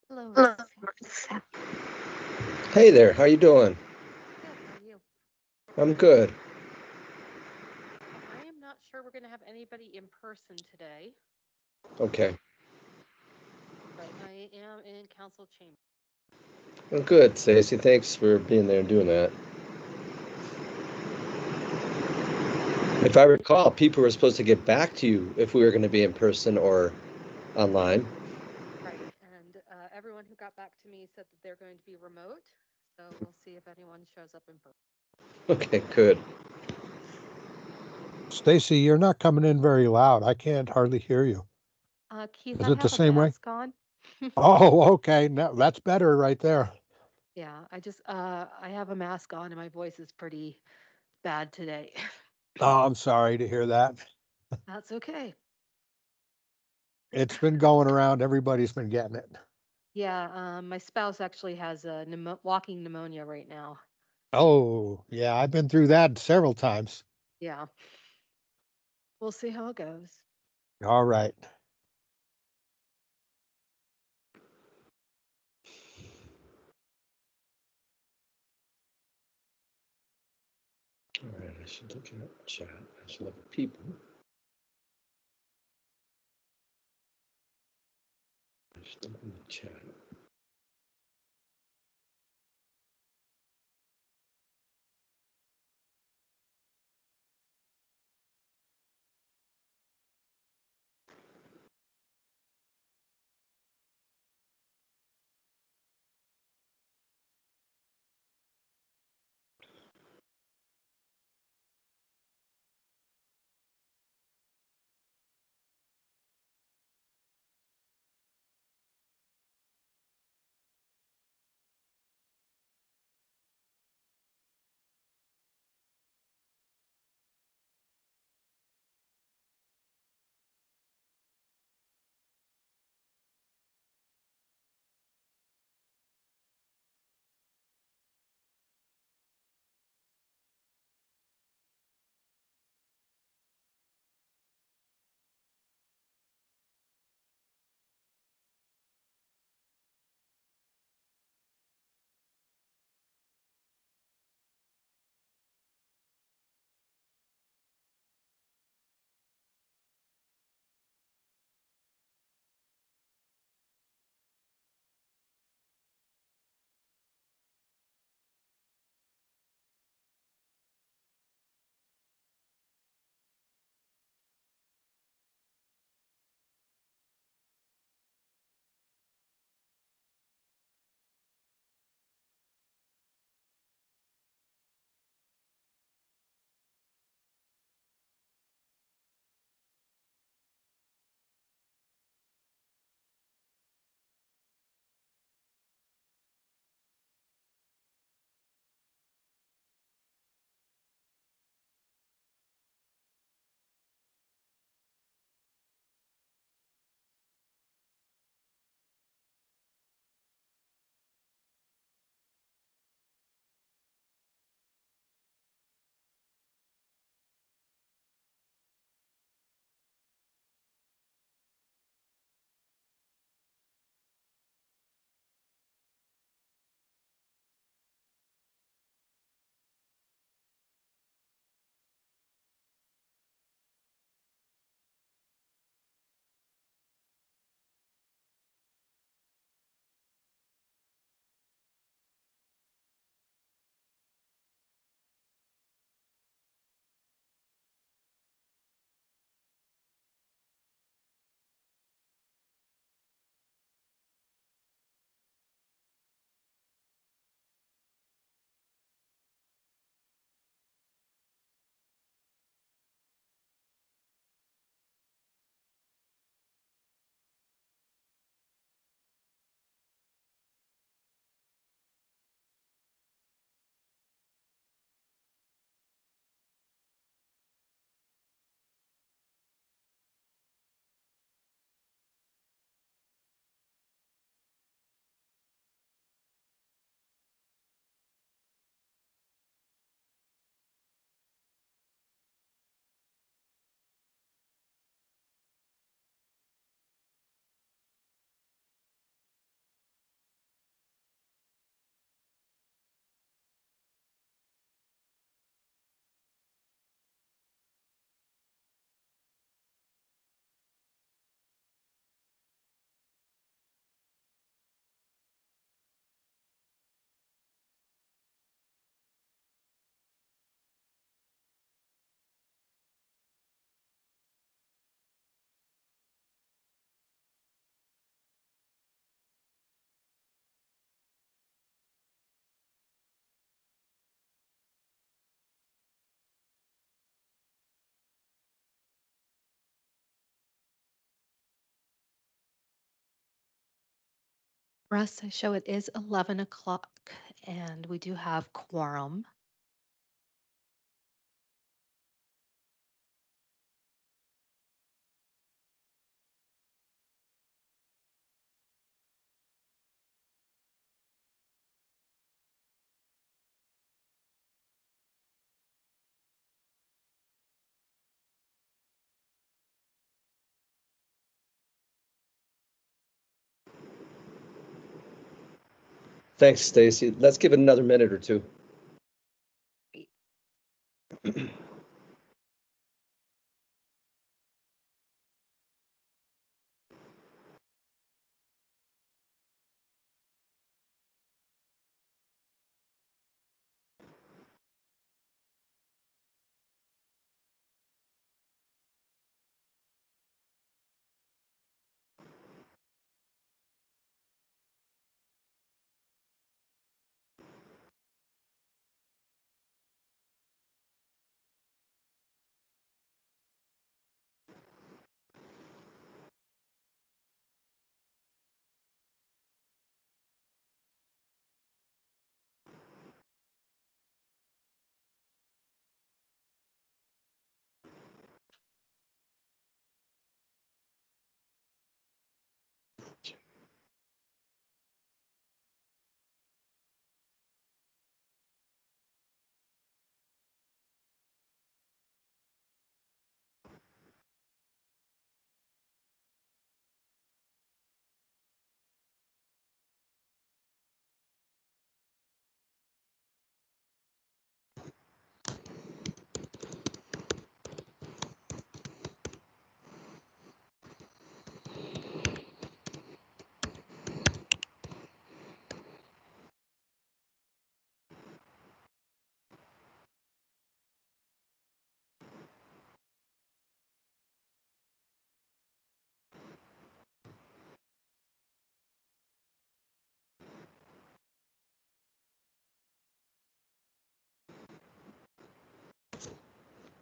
Hello, Hello. Russ. Hey there, how you doing? Good. How are you? I'm good. I am not sure we're going to have anybody in person today, Okay. but I am in council chamber. Well, good, Stacy. Thanks for being there and doing that. If I recall, people were supposed to get back to you if we were going to be in person or online. Right. And everyone who got back to me said that they're going to be remote. So we'll see if anyone shows up in person. Okay, good. Stacy, you're not coming in very loud. I can't hardly hear you. Keith, Is I it the have a same way? mask on. Oh, okay. Now that's better right there. Yeah, I have a mask on and my voice is pretty bad today. Oh, I'm sorry to hear that. That's okay. It's been going around. Everybody's been getting it. Yeah, my spouse actually has a walking pneumonia right now. Oh, yeah. I've been through that several times. Yeah, we'll see how it goes. All right. All right, I should look at chat. I should look at people. I should open the chat. Russ, I show it is 11 o'clock and we do have quorum. Thanks, Stacy. Let's give it another minute or two.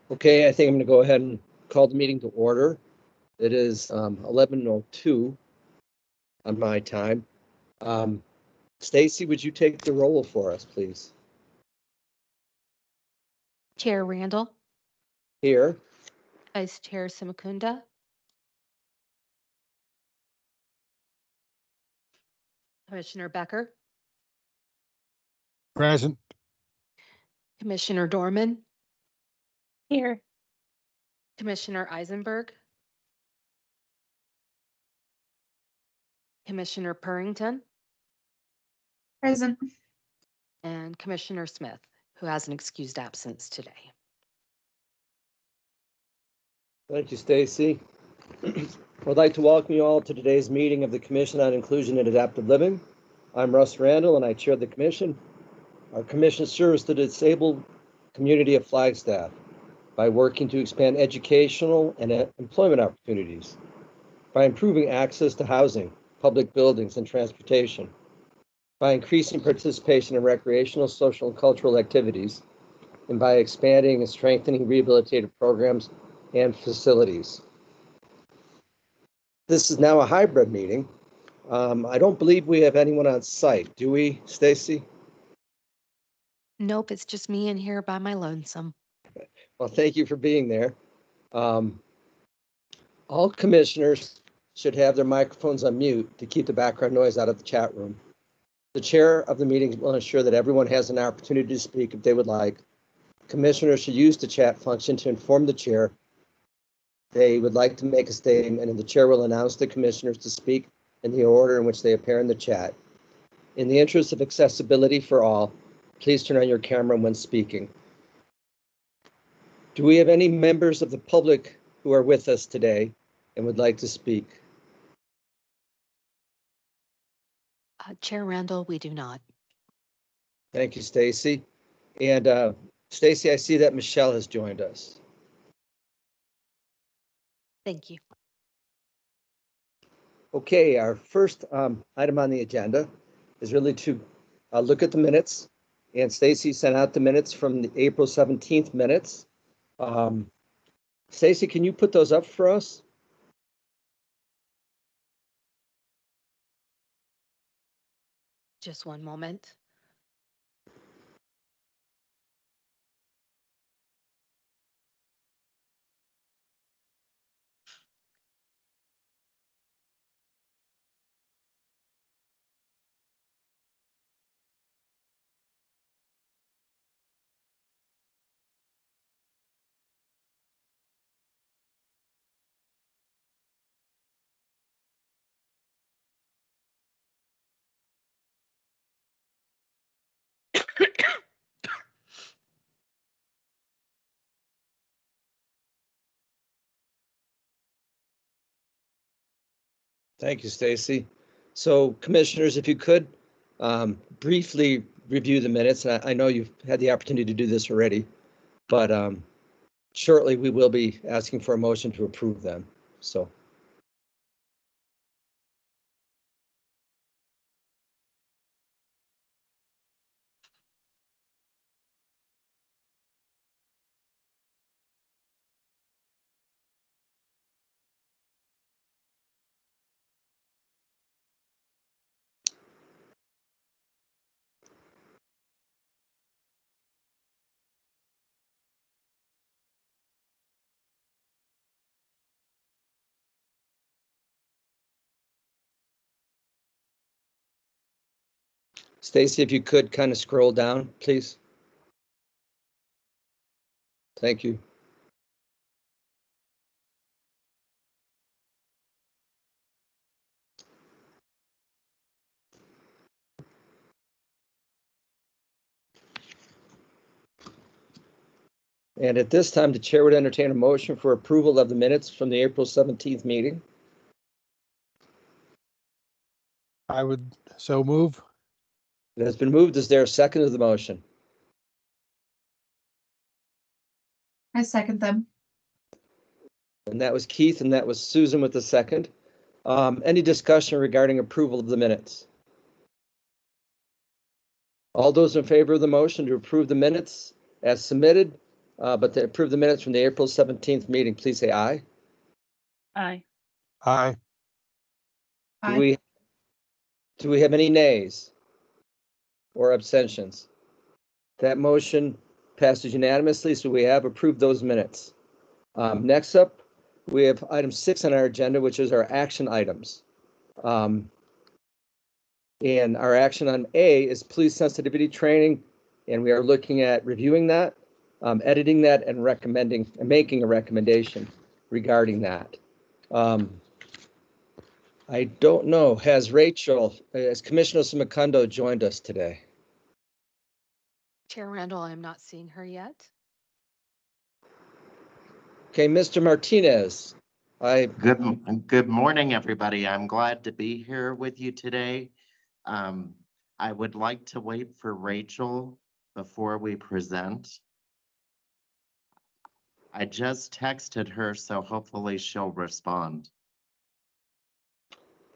Okay, I think I'm going to go ahead and call the meeting to order. It is 11:02 on my time. Stacy, would you take the roll for us, please? Chair Randall, Here. Vice Chair Simakunda, Commissioner Becker, Present. Commissioner Dorman, Here. Commissioner Eisenberg, Commissioner Purrington, Present. and Commissioner Smith, who has an excused absence today. Thank you, Stacy. I'd like to welcome you all to today's meeting of the Commission on Inclusion and Adaptive Living. I'm Russ Randall, and I chair the commission. Our commission serves the disabled community of Flagstaff by working to expand educational and employment opportunities, by improving access to housing, public buildings, and transportation, by increasing participation in recreational, social, and cultural activities, and by expanding and strengthening rehabilitative programs and facilities. This is now a hybrid meeting. I don't believe we have anyone on site, do we, Stacy? Nope, it's just me in here by my lonesome. Well, thank you for being there. All commissioners should have their microphones on mute to keep the background noise out of the chat room. The chair of the meeting will ensure that everyone has an opportunity to speak if they would like. Commissioners should use the chat function to inform the chair they would like to make a statement, and the chair will announce the commissioners to speak in the order in which they appear in the chat. In the interest of accessibility for all, please turn on your camera when speaking. Do we have any members of the public who are with us today and would like to speak? Chair Randall, we do not. Thank you, Stacy. And Stacy, I see that Michelle has joined us. Thank you. Okay, our first item on the agenda is really to look at the minutes. And Stacy sent out the minutes from the April 17th minutes. Stacy, can you put those up for us? Just one moment. Thank you, Stacy. So commissioners, if you could briefly review the minutes, and I know you've had the opportunity to do this already, but shortly we will be asking for a motion to approve them. So. Stacy, if you could kind of scroll down, please. Thank you. And at this time, the chair would entertain a motion for approval of the minutes from the April 17th meeting. I would so move. It has been moved. Is there a second to the motion? I second them. And that was Keith, and that was Susan with the second. Any discussion regarding approval of the minutes? All those in favor of the motion to approve the minutes as submitted, but to approve the minutes from the April 17th meeting, please say aye. Aye. Aye. Aye. Do we have any nays or abstentions? That motion passes unanimously, so we have approved those minutes. Next up, we have item 6 on our agenda, which is our action items. And our action on A is police sensitivity training, and we are looking at reviewing that, editing that, and recommending and making a recommendation regarding that. I don't know, has Commissioner Sumukondo joined us today? Chair Randall, I'm not seeing her yet. Okay, Mr. Martinez. Good morning, everybody. I'm glad to be here with you today. I would like to wait for Rachel before we present. I just texted her, so hopefully she'll respond.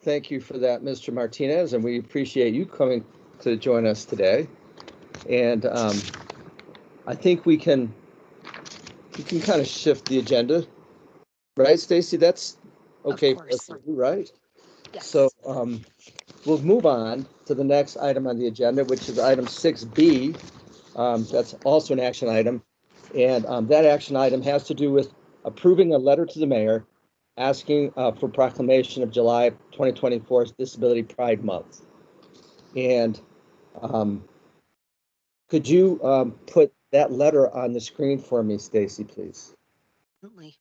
Thank you for that, Mr. Martinez, and we appreciate you coming to join us today. And I think we can kind of shift the agenda, right, Stacy? That's okay for us to do, right? Yes. So we'll move on to the next item on the agenda, which is item 6B. That's also an action item. And that action item has to do with approving a letter to the mayor asking for proclamation of July 2024 as Disability Pride Month. And could you put that letter on the screen for me, Stacy, please? Absolutely.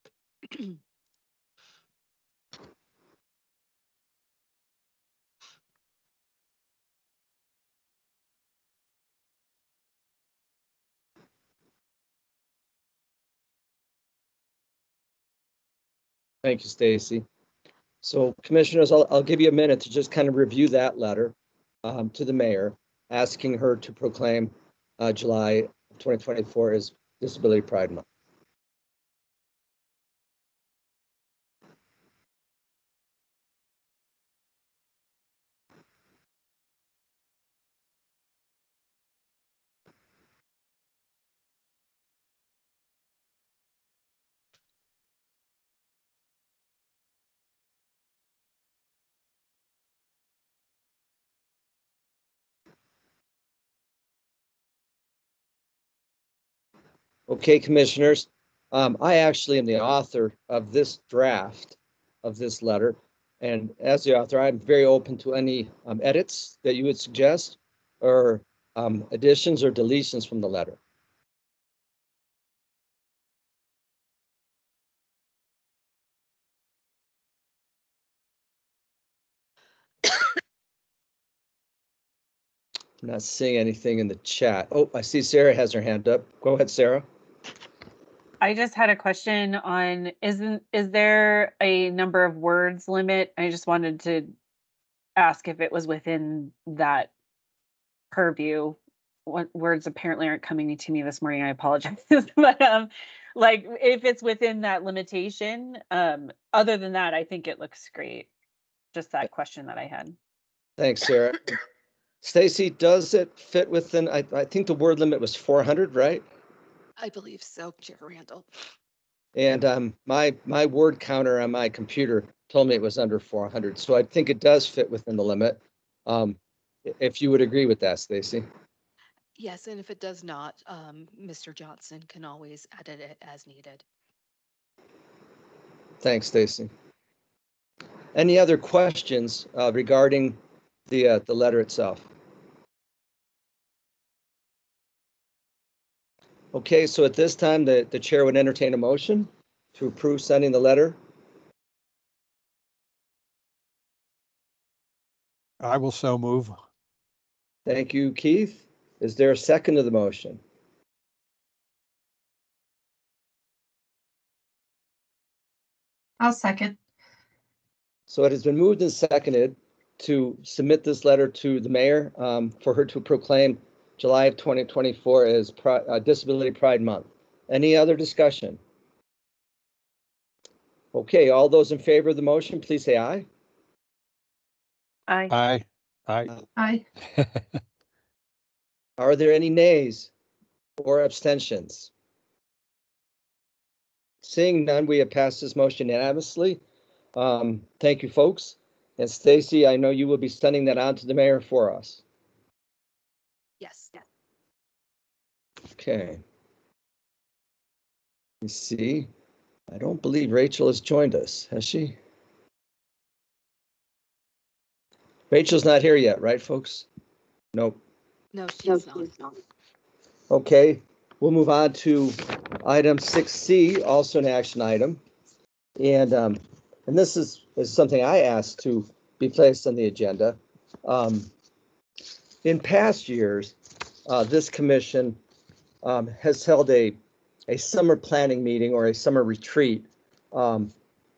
Thank you, Stacy. So commissioners, I'll give you a minute to just kind of review that letter to the mayor, asking her to proclaim July 2024 as Disability Pride Month. Okay, commissioners, I actually am the author of this draft of this letter. And as the author, I'm very open to any edits that you would suggest or additions or deletions from the letter. I'm not seeing anything in the chat. Oh, I see Sarah has her hand up. Go ahead, Sarah. I just had a question on, is there a number of words limit? I just wanted to ask if it was within that purview. What words apparently aren't coming to me this morning, I apologize. But like if it's within that limitation, other than that, I think it looks great. Just that question that I had. Thanks, Sarah. Stacy, does it fit within, I think the word limit was 400, right? I believe so, Chair Randall. And my word counter on my computer told me it was under 400. So I think it does fit within the limit. If you would agree with that, Stacy. Yes, and if it does not, Mr. Johnson can always edit it as needed. Thanks, Stacy. Any other questions regarding the letter itself? Okay, so at this time, the chair would entertain a motion to approve sending the letter. I will so move. Thank you, Keith. Is there a second to the motion? I'll second. So it has been moved and seconded to submit this letter to the mayor for her to proclaim July of 2024 as Disability Pride Month. Any other discussion? Okay, all those in favor of the motion, please say aye. Aye. Aye. Aye. Are there any nays or abstentions? Seeing none, we have passed this motion unanimously. Thank you, folks. And Stacy, I know you will be sending that on to the mayor for us. Yes. Okay. Let me see. I don't believe Rachel has joined us, has she? Rachel's not here yet, right, folks? Nope. No, she's not. Okay, we'll move on to item 6C, also an action item. And this is something I asked to be placed on the agenda. In past years, this commission has held a summer planning meeting or a summer retreat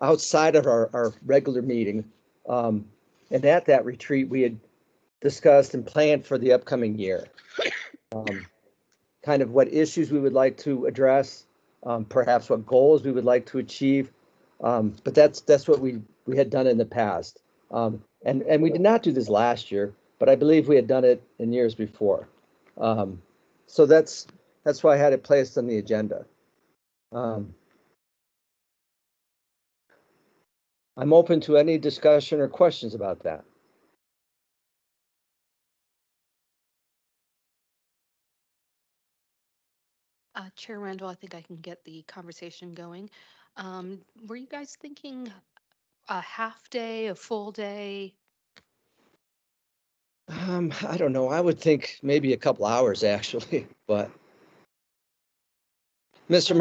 outside of our regular meeting. And at that retreat, we had discussed and planned for the upcoming year. Kind of what issues we would like to address, perhaps what goals we would like to achieve. But that's what we had done in the past. And we did not do this last year, but I believe we had done it in years before. So that's why I had it placed on the agenda. I'm open to any discussion or questions about that. Chair Randall, I think I can get the conversation going. Were you guys thinking a half day, a full day? I don't know. I would think maybe a couple hours actually, but Mr.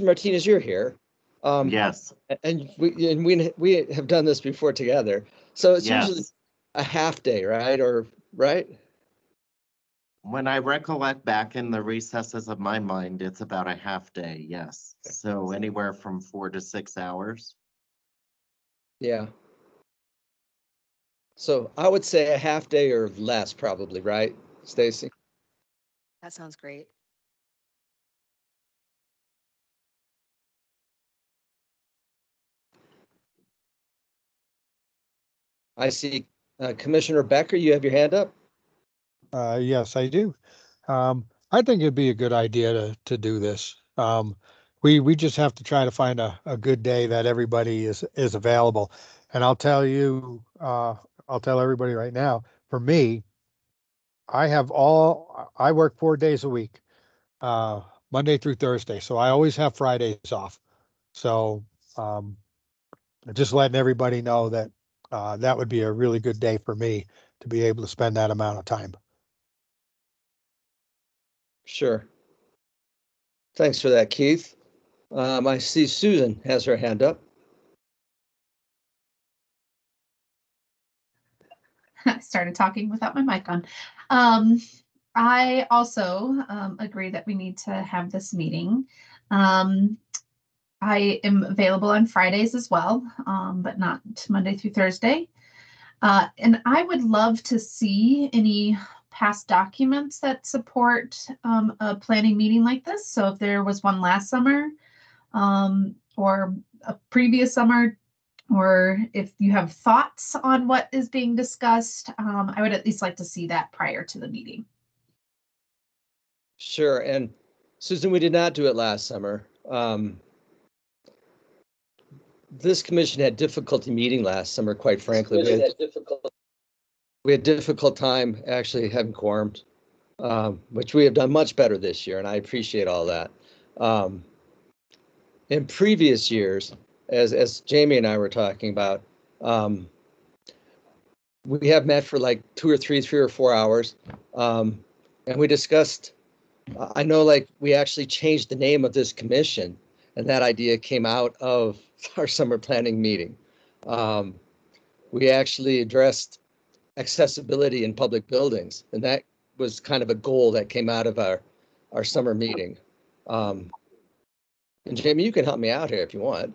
Martinez, you're here. Yes, And we have done this before together. So it's usually yes. a half day, right? Or right? When I recollect back in the recesses of my mind, it's about a half day, yes. So anywhere from 4 to 6 hours. Yeah. So I would say a half day or less, probably, right, Stacy? That sounds great. I see Commissioner Becker, you have your hand up. Yes, I do. I think it'd be a good idea to do this. We just have to try to find a good day that everybody is available. And I'll tell you, I'll tell everybody right now, for me, I work 4 days a week. Monday through Thursday. So I always have Fridays off. So just letting everybody know that that would be a really good day for me to be able to spend that amount of time. Sure. Thanks for that, Keith. I see Susan has her hand up. I started talking without my mic on. I also agree that we need to have this meeting. I am available on Fridays as well, but not Monday through Thursday. And I would love to see any past documents that support a planning meeting like this. So if there was one last summer or a previous summer, or if you have thoughts on what is being discussed, I would at least like to see that prior to the meeting. Sure. And Susan, we did not do it last summer. This commission had difficulty meeting last summer, quite frankly. We had difficult time actually having quorums, which we have done much better this year, and I appreciate all that. In previous years, as Jamie and I were talking about, we have met for like 3 or 4 hours, and we discussed. I know, like, we actually changed the name of this commission, and that idea came out of our summer planning meeting. We actually addressed accessibility in public buildings, and that was kind of a goal that came out of our summer meeting. And Jamie, you can help me out here if you want.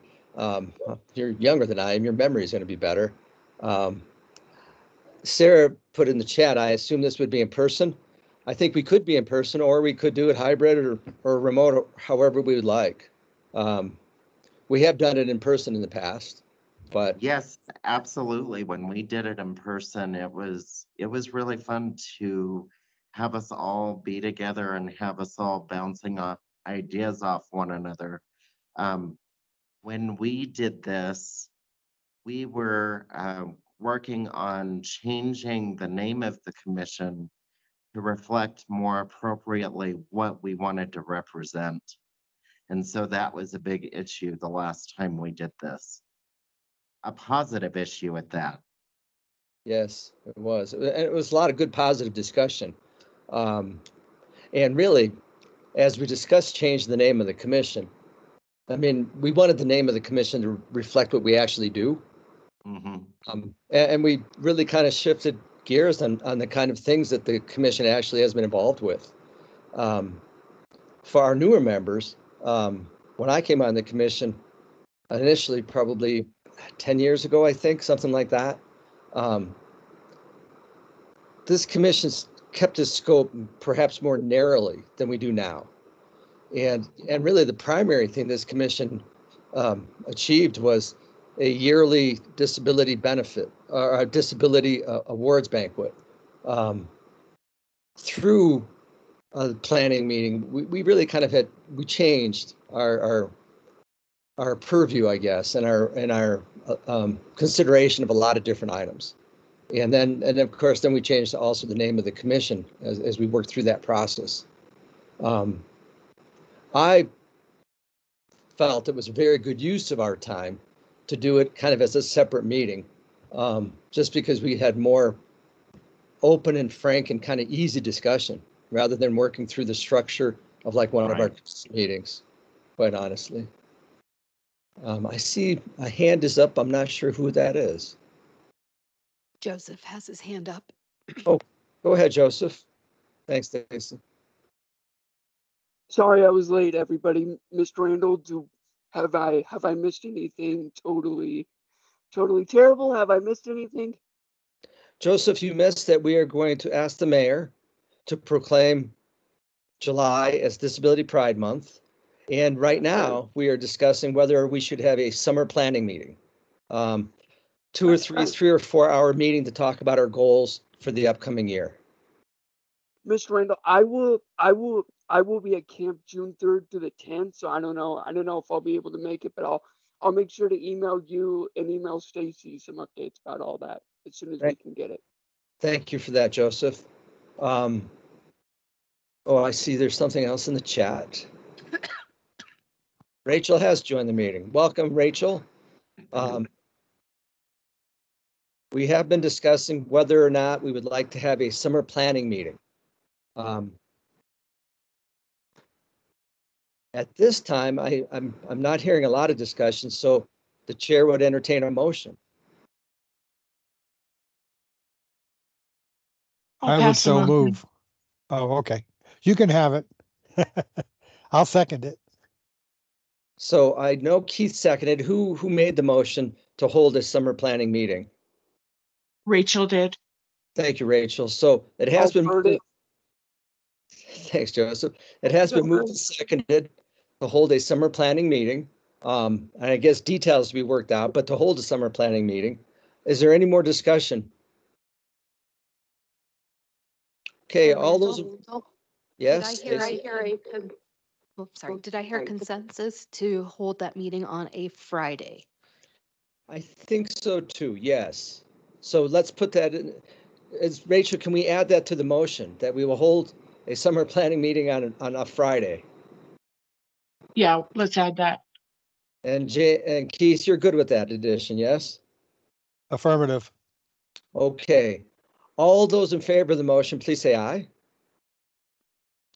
You're younger than I am. Your memory is going to be better. Sarah put in the chat, I assume this would be in person. I think we could be in person, or we could do it hybrid or remote, or however we would like. We have done it in person in the past, but Yes, absolutely. When we did it in person, it was really fun to have us all be together and have us all bouncing off ideas off one another. When we did this, we were working on changing the name of the commission to reflect more appropriately what we wanted to represent. And so that was a big issue the last time we did this. A positive issue at that. yes, it was. And it was a lot of good positive discussion. And really, as we discussed changing the name of the commission, I mean, we wanted the name of the commission to reflect what we actually do. And we really kind of shifted gears on the kind of things that the commission actually has been involved with. For our newer members, when I came on the commission, initially probably 10 years ago, I think, something like that, this commission's kept its scope perhaps more narrowly than we do now. And really the primary thing this commission achieved was a yearly disability benefit or a disability awards banquet. Through a planning meeting, we really kind of we changed our purview, I guess, and our consideration of a lot of different items. And then of course, then we changed also the name of the commission as we worked through that process. I felt it was a very good use of our time to do it kind of as a separate meeting, just because we had more open and frank and kind of easy discussion rather than working through the structure of like one of our meetings, quite honestly. I see a hand is up. I'm not sure who that is. Joseph has his hand up. Oh, go ahead, Joseph. Thanks, Stacy. Sorry I was late, everybody. Mr. Randall, have I missed anything totally terrible? Have I missed anything? Joseph, you missed that we are going to ask the mayor to proclaim July as Disability Pride Month. And right now we are discussing whether we should have a summer planning meeting. 3 or 4 hour meeting to talk about our goals for the upcoming year. Mr. Randall, I will be at camp June 3rd to the 10th, so I don't know if I'll be able to make it, but I'll make sure to email you and email Stacy some updates about all that as soon as we can get it. Thank you for that, Joseph. Oh, I see there's something else in the chat. Rachel has joined the meeting. Welcome, Rachel. We have been discussing whether or not we would like to have a summer planning meeting. At this time, I'm not hearing a lot of discussion, so the chair would entertain a motion. I would so move. Oh, okay. You can have it. I'll second it. So I know Keith seconded. Who made the motion to hold a summer planning meeting? Rachel did. Thank you, Rachel. So it has been moved. Thanks, Joseph. It has been moved and seconded to hold a summer planning meeting. And I guess details to be worked out, but to hold a summer planning meeting. Is there any more discussion? Okay, all those. Yes. Did I hear Did I hear consensus to hold that meeting on a Friday? I think so too, yes. So let's put that in. Rachel, can we add that to the motion that we will hold a summer planning meeting on a Friday? Yeah, let's add that. And Keith, you're good with that addition, yes? Affirmative. Okay. All those in favor of the motion, please say aye.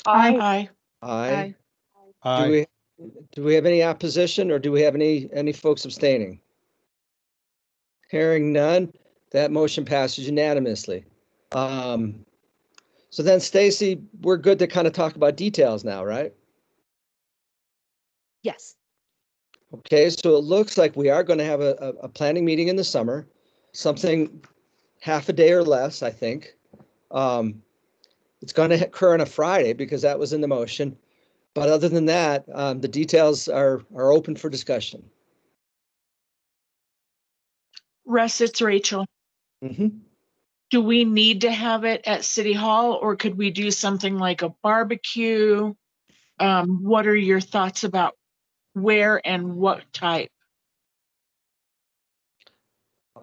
Aye. Aye. Aye. Do we have any opposition, or do we have any folks abstaining? Hearing none, that motion passes unanimously. So then, Stacy, we're good to kind of talk about details now, right? Yes. Okay, so it looks like we are going to have a planning meeting in the summer, something half a day or less, I think. It's going to occur on a Friday because that was in the motion. But other than that, the details are open for discussion. Russ, it's Rachel. Mm-hmm. Do we need to have it at City Hall, or could we do something like a barbecue? What are your thoughts about where and what type?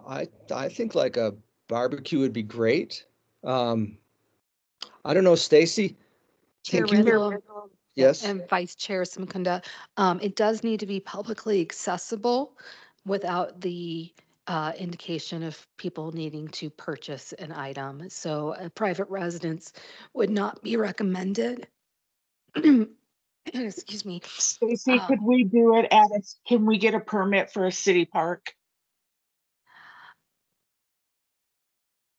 I think like a barbecue would be great. I don't know, Stacy. Chair Randall. Yes. And Vice Chair Simkunda, it does need to be publicly accessible without the indication of people needing to purchase an item. So a private residence would not be recommended. Excuse me. Stacy, could we do it can we get a permit for a city park?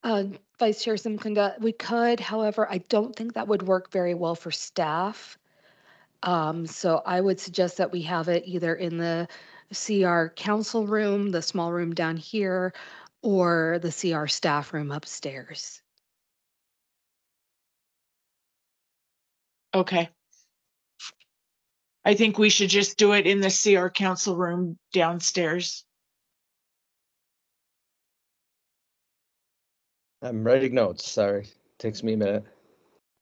Vice Chair Simkunda, we could, however, I don't think that would work very well for staff. So I would suggest that we have it either in the CR council room, the small room down here, or the CR staff room upstairs. Okay. I think we should just do it in the CR council room downstairs. I'm writing notes. Sorry. Takes me a minute.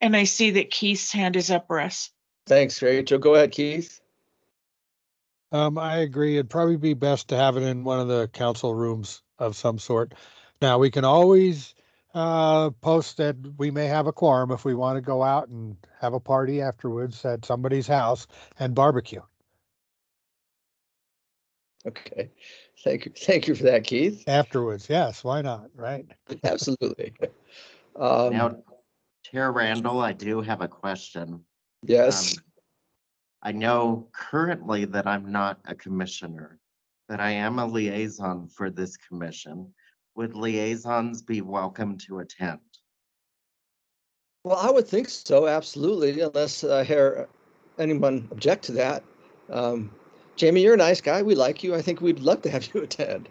And I see that Keith's hand is up, Russ. Thanks, Rachel. Go ahead, Keith. I agree. It'd probably be best to have it in one of the council rooms of some sort. Now, we can always post that we may have a quorum if we want to go out and have a party afterwards at somebody's house and barbecue. Okay. Thank you for that, Keith. Afterwards, yes, why not, right? Absolutely. Now, Chair Randall, I do have a question. Yes. I know currently that I'm not a commissioner, but I am a liaison for this commission. Would liaisons be welcome to attend? Well, I would think so, absolutely, unless I hear anyone object to that. Jamie, you're a nice guy. We like you. I think we'd love to have you attend.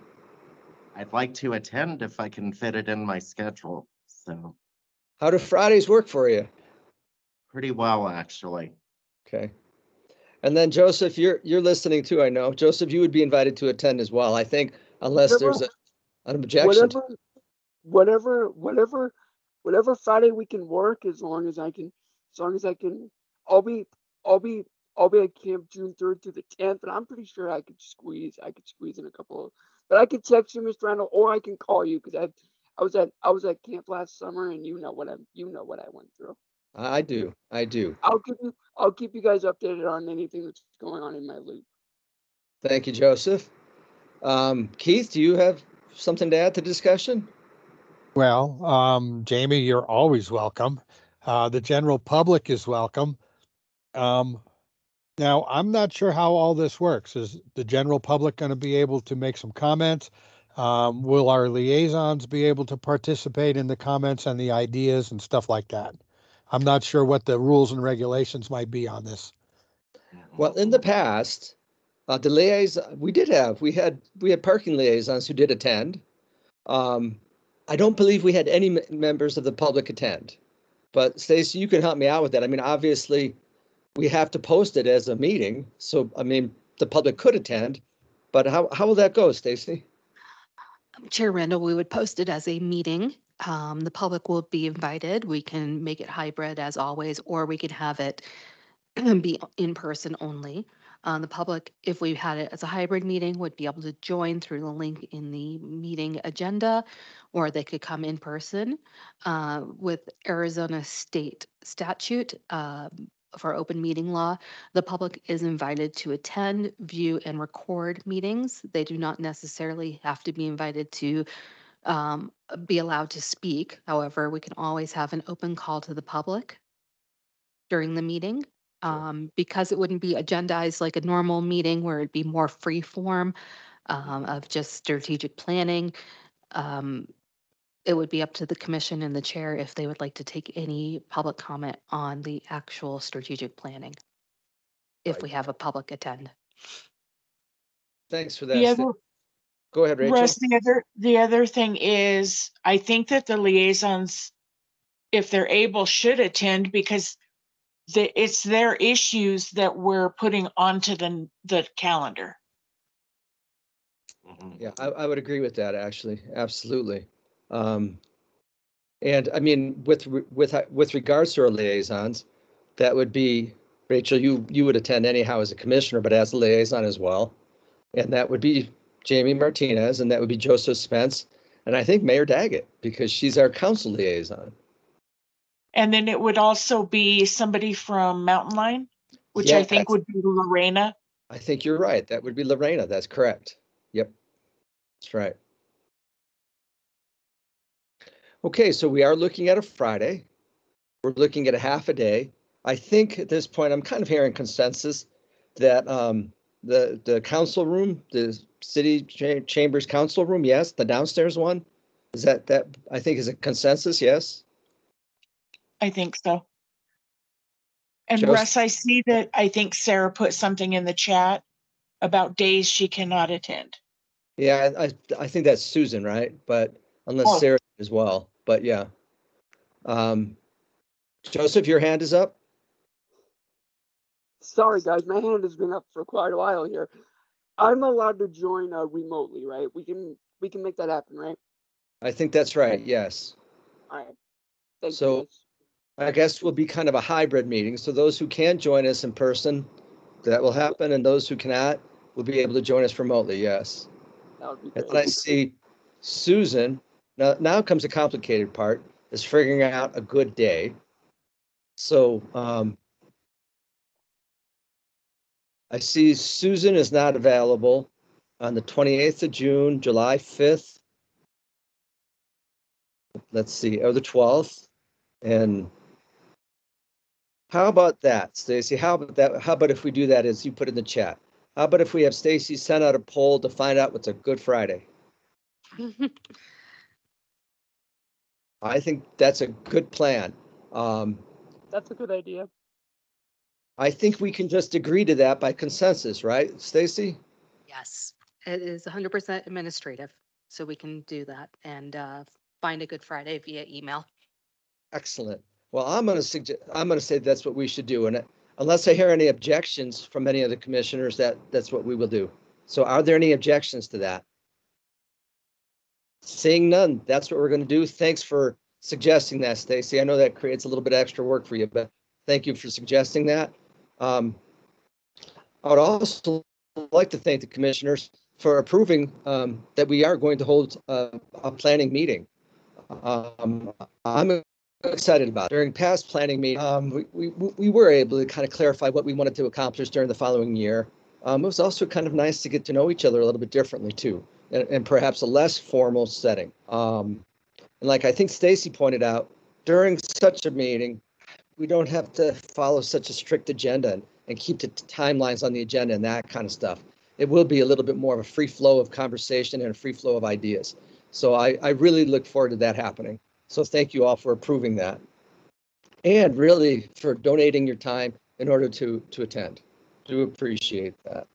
I'd like to attend if I can fit it in my schedule. So how do Fridays work for you? Pretty well, actually. Okay. And then Joseph, you're listening too, I know. Joseph, you would be invited to attend as well, I think, unless there's an objection. Whatever Friday we can work, as long as I can, I'll be at camp June 3rd to the 10th, and I'm pretty sure I could squeeze in a couple of, but I could text you, Mr. Randall, or I can call you because I was at camp last summer, and you know what I went through. I do. I do. I'll keep you guys updated on anything that's going on in my loop. Thank you, Joseph. Keith, do you have something to add to the discussion? Well, Jamie, you're always welcome. The general public is welcome. Um, Now, I'm not sure how all this works. Is the general public going to be able to make some comments? Will our liaisons be able to participate in the comments and the ideas and stuff like that? I'm not sure what the rules and regulations might be on this. Well, in the past, the liaison we had parking liaisons who did attend. I don't believe we had any members of the public attend. But Stacy, you can help me out with that. I mean, obviously, we have to post it as a meeting, so I mean, the public could attend. But how will that go, Stacy? Chair Randall, we would post it as a meeting. The public will be invited. We can make it hybrid as always, or we can have it be in person only. The public, if we had it as a hybrid meeting, would be able to join through the link in the meeting agenda, or they could come in person. With Arizona state statute for open meeting law, the public is invited to attend, view, and record meetings. They do not necessarily have to be invited to be allowed to speak. However, we can always have an open call to the public during the meeting. Because it wouldn't be agendized like a normal meeting where it'd be more free form of just strategic planning. It would be up to the commission and the chair if they would like to take any public comment on the actual strategic planning, if Right. we have a public attend. Thanks for The that. other, Go ahead, Rachel. Russ, the other thing is, I think that the liaisons, if they're able, should attend because it's their issues that we're putting onto the calendar. Yeah, I would agree with that, actually. Absolutely. And I mean, with regards to our liaisons, that would be, Rachel, you would attend anyhow as a commissioner, but as a liaison as well. And that would be Jamie Martinez, and that would be Joseph Spence, and I think Mayor Daggett, because she's our council liaison. And then it would also be somebody from Mountain Line, which I think would be Lorena. I think you're right. That would be Lorena. That's correct. Yep. That's right. Okay, so we are looking at a Friday. We're looking at a half a day. I think at this point, I'm kind of hearing consensus that the council room, the city chambers council room, yes, the downstairs one, is that I think is a consensus, yes? I think so. And Joseph? Russ, I see that I think Sarah put something in the chat about days she cannot attend. Yeah, I think that's Susan, right? But unless Sarah as well, but yeah. Joseph, your hand is up. Sorry, guys, my hand has been up for quite a while here. I'm allowed to join remotely, right? We can make that happen, right? I think that's right. Yes. All right. Thank So, you, guys. I guess we'll be kind of a hybrid meeting. So those who can join us in person, that will happen, and those who cannot will be able to join us remotely. Yes. That would be And great. then I see Susan. Now comes the complicated part: is figuring out a good day. So I see Susan is not available on the 28th of June, July 5th. Let's see, or the 12th. And how about that, Stacy? How about that? How about if we do that as you put in the chat? How about if we have Stacy send out a poll to find out what's a good Friday? I think that's a good plan. That's a good idea. I think we can just agree to that by consensus, right, Stacy? Yes, it is 100% administrative, so we can do that and find a Good Friday via email. Excellent. Well, I'm going to say that's what we should do, and unless I hear any objections from any of the commissioners, that's what we will do. So, are there any objections to that? Seeing none, that's what we're going to do. Thanks for suggesting that, Stacy. I know that creates a little bit of extra work for you, but thank you for suggesting that. I would also like to thank the commissioners for approving that we are going to hold a planning meeting. I'm excited about. During past planning meetings, we were able to kind of clarify what we wanted to accomplish during the following year. It was also kind of nice to get to know each other a little bit differently too, and perhaps a less formal setting. And like I think Stacy pointed out, during such a meeting, we don't have to follow such a strict agenda and keep the timelines on the agenda and that kind of stuff. It will be a little bit more of a free flow of conversation and a free flow of ideas. So I really look forward to that happening. So thank you all for approving that. And really for donating your time in order to attend. Do appreciate that.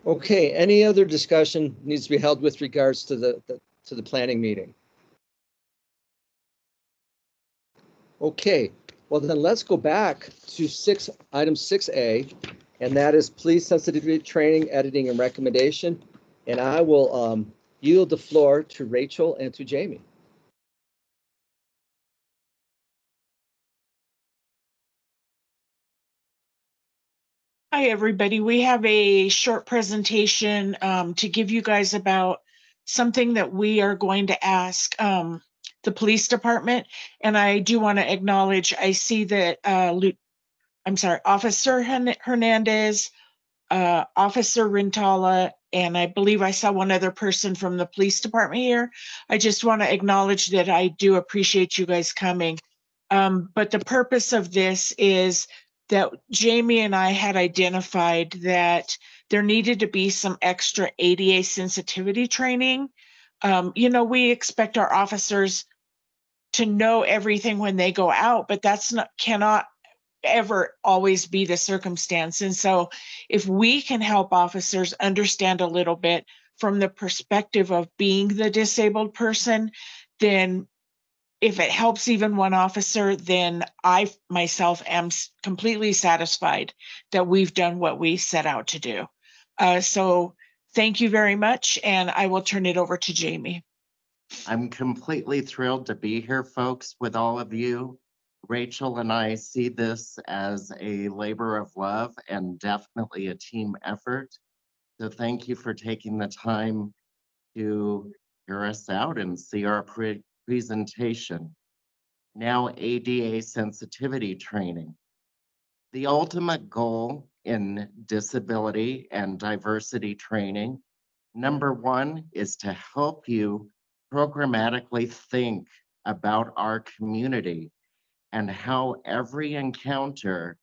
Okay, any other discussion needs to be held with regards to the planning meeting? Okay, well then let's go back to item 6A, and that is police sensitivity training, editing, and recommendation. And I will yield the floor to Rachel and to Jamie. Hi, everybody. We have a short presentation to give you guys about something that we are going to ask the police department. And I do want to acknowledge, I see that Officer Hernandez, Officer Rintala, and I believe I saw one other person from the police department here. I just want to acknowledge that I do appreciate you guys coming. But the purpose of this is that Jamie and I had identified that there needed to be some extra ADA sensitivity training. We expect our officers to know everything when they go out, but cannot ever always be the circumstance. And so if we can help officers understand a little bit from the perspective of being the disabled person, then if it helps even one officer, then I myself am completely satisfied that we've done what we set out to do. So thank you very much, and I will turn it over to Jamie. I'm completely thrilled to be here, folks, with all of you. Rachel and I see this as a labor of love and definitely a team effort. So thank you for taking the time to hear us out and see our presentation. Now, ADA sensitivity training. The ultimate goal in disability and diversity training, number one, is to help you programmatically think about our community and how every encounter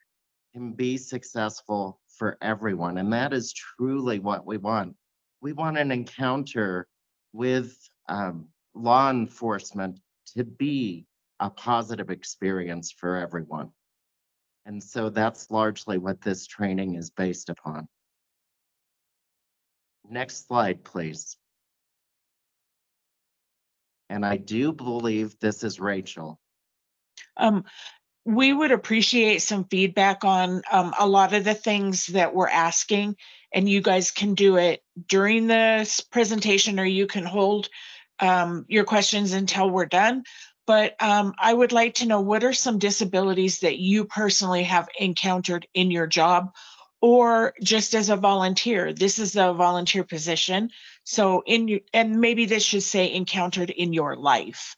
can be successful for everyone. And that is truly what we want. We want an encounter with law enforcement to be a positive experience for everyone. And so that's largely what this training is based upon. Next slide, please. And I do believe this is Rachel. We would appreciate some feedback on a lot of the things that we're asking, and you guys can do it during the presentation, or you can hold your questions until we're done. But I would like to know, what are some disabilities that you personally have encountered in your job, or just as a volunteer? This is a volunteer position, so and maybe this should say encountered in your life.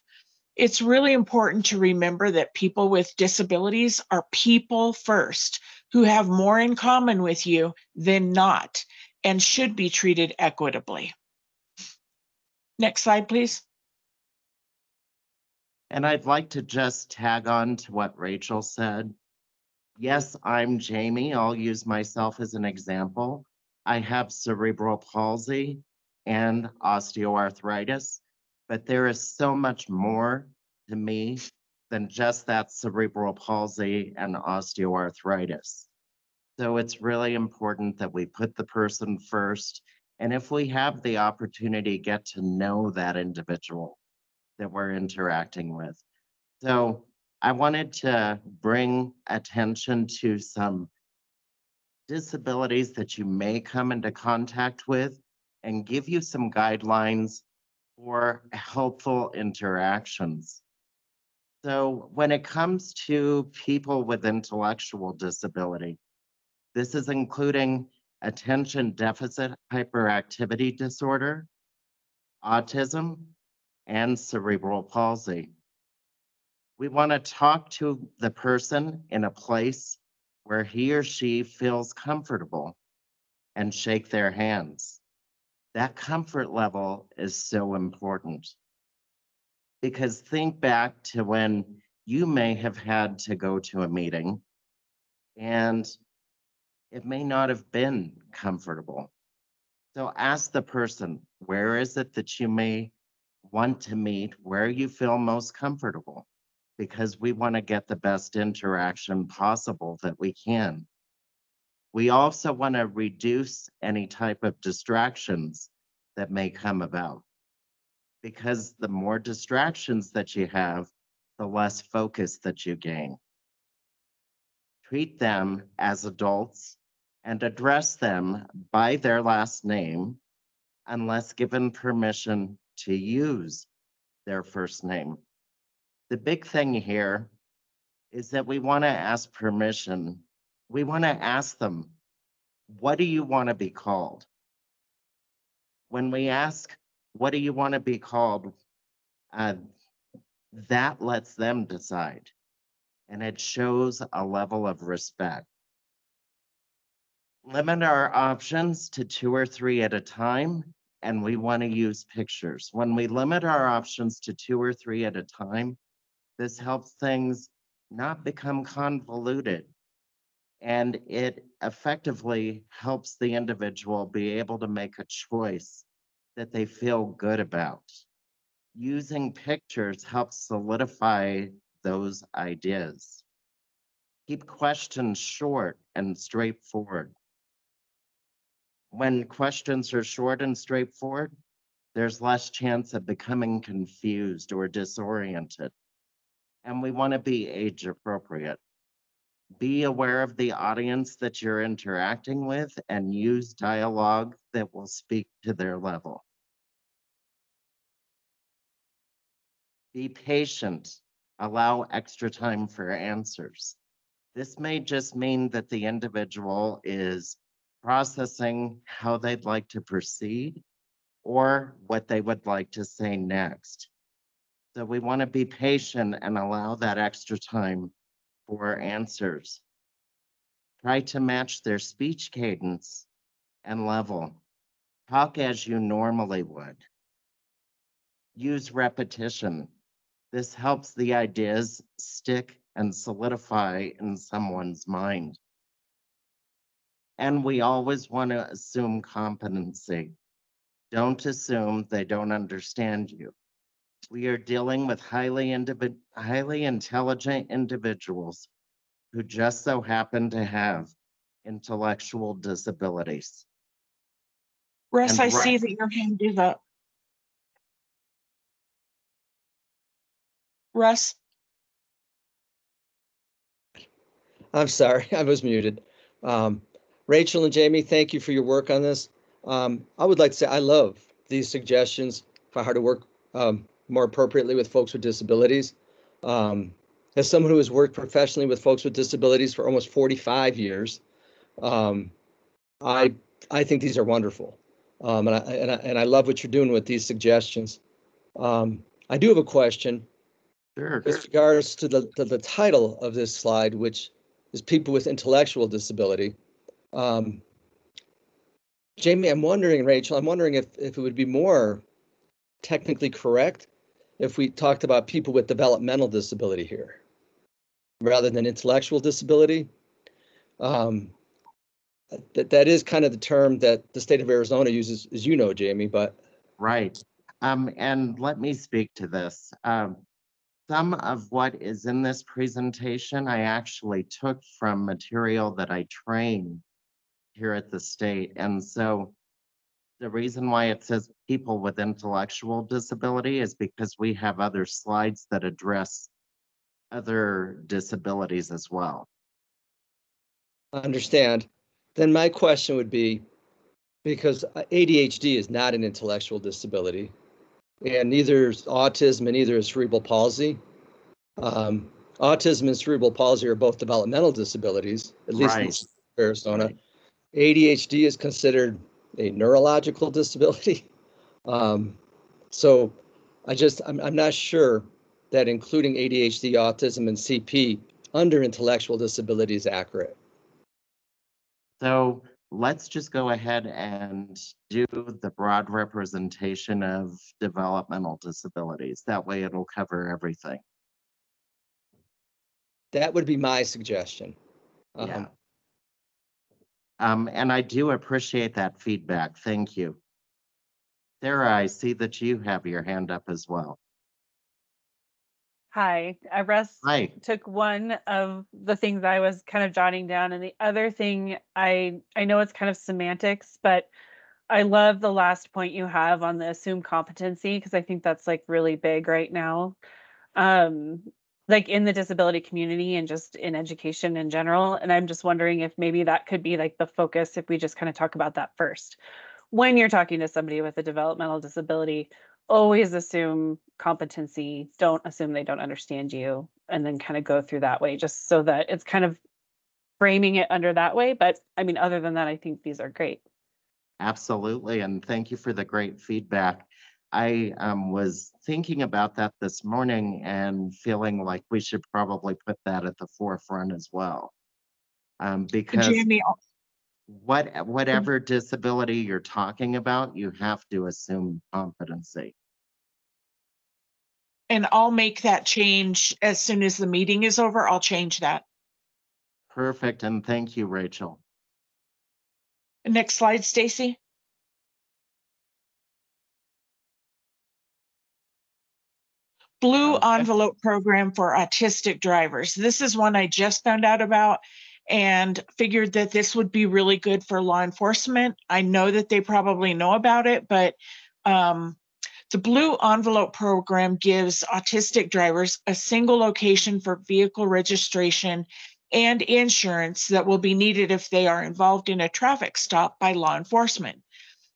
It's really important to remember that people with disabilities are people first, who have more in common with you than not, and should be treated equitably. Next slide, please. And I'd like to just tag on to what Rachel said. Yes, I'm Jamie. I'll use myself as an example. I have cerebral palsy and osteoarthritis, but there is so much more to me than just that cerebral palsy and osteoarthritis. So it's really important that we put the person first. And if we have the opportunity, get to know that individual that we're interacting with. So I wanted to bring attention to some disabilities that you may come into contact with and give you some guidelines for helpful interactions. So when it comes to people with intellectual disability, this is including attention deficit hyperactivity disorder, autism, and cerebral palsy. We want to talk to the person in a place where he or she feels comfortable and shake their hands. That comfort level is so important, because think back to when you may have had to go to a meeting and it may not have been comfortable. So ask the person, where is it that you may want to meet, where you feel most comfortable? Because we want to get the best interaction possible that we can. We also want to reduce any type of distractions that may come about, because the more distractions that you have, the less focus that you gain. Treat them as adults and address them by their last name unless given permission to use their first name. The big thing here is that we want to ask permission. We want to ask them, what do you want to be called? When we ask, what do you want to be called? That lets them decide, and it shows a level of respect. Limit our options to 2 or 3 at a time, and we want to use pictures. When we limit our options to 2 or 3 at a time, this helps things not become convoluted, and it effectively helps the individual be able to make a choice that they feel good about. Using pictures helps solidify those ideas. Keep questions short and straightforward. When questions are short and straightforward, there's less chance of becoming confused or disoriented. And we want to be age appropriate. Be aware of the audience that you're interacting with and use dialogue that will speak to their level. Be patient. Allow extra time for answers. This may just mean that the individual is processing how they'd like to proceed or what they would like to say next. So we want to be patient and allow that extra time for answers. Try to match their speech cadence and level. Talk as you normally would. Use repetition. This helps the ideas stick and solidify in someone's mind. And we always want to assume competency. Don't assume they don't understand you. We are dealing with highly intelligent individuals who just so happen to have intellectual disabilities. Russ, And I see that your hand is up. Russ? I'm sorry, I was muted. Rachel and Jamie, thank you for your work on this. I would like to say I love these suggestions for how to work more appropriately with folks with disabilities. As someone who has worked professionally with folks with disabilities for almost 45 years, I think these are wonderful. And I love what you're doing with these suggestions. I do have a question. Sure. With regards to the title of this slide, which is people with intellectual disability. Jamie, I'm wondering, Rachel, I'm wondering if it would be more technically correct if we talked about people with developmental disability here, rather than intellectual disability. That is kind of the term that the state of Arizona uses, as you know, Jamie, but. Right. And let me speak to this. Some of what is in this presentation, I actually took from material that I trained here at the state. And so the reason why it says people with intellectual disability is because we have other slides that address other disabilities as well. Understand. Then my question would be, because ADHD is not an intellectual disability, and neither is autism and neither is cerebral palsy. Autism and cerebral palsy are both developmental disabilities, at least in Arizona. Right. ADHD is considered a neurological disability. So I'm not sure that including ADHD, autism, and CP under intellectual disability is accurate. So let's just go ahead and do the broad representation of developmental disabilities. That way it'll cover everything. That would be my suggestion. Yeah. And I do appreciate that feedback. Thank you. Sarah, I see that you have your hand up as well. Hi, Russ Hi. took one of the things I was kind of jotting down, and the other thing, I know it's kind of semantics, but I love the last point you have on the assumed competency, because I think that's like really big right now. Like in the disability community and just in education in general. And I'm just wondering if maybe that could be like the focus if we just kind of talk about that first. When you're talking to somebody with a developmental disability, always assume competency. Don't assume they don't understand you, and then kind of go through that way, just so that it's kind of framing it under that way. But I mean, other than that, I think these are great. Absolutely. And thank you for the great feedback. I was thinking about that this morning and feeling like we should probably put that at the forefront as well. Because Jamie, whatever disability you're talking about, you have to assume competency. and I'll make that change as soon as the meeting is over. I'll change that. Perfect. And thank you, Rachel. Next slide, Stacy. Blue envelope program for autistic drivers. This is one I just found out about and figured that this would be really good for law enforcement. I know that they probably know about it, but the Blue Envelope program gives autistic drivers a single location for vehicle registration and insurance that will be needed if they are involved in a traffic stop by law enforcement.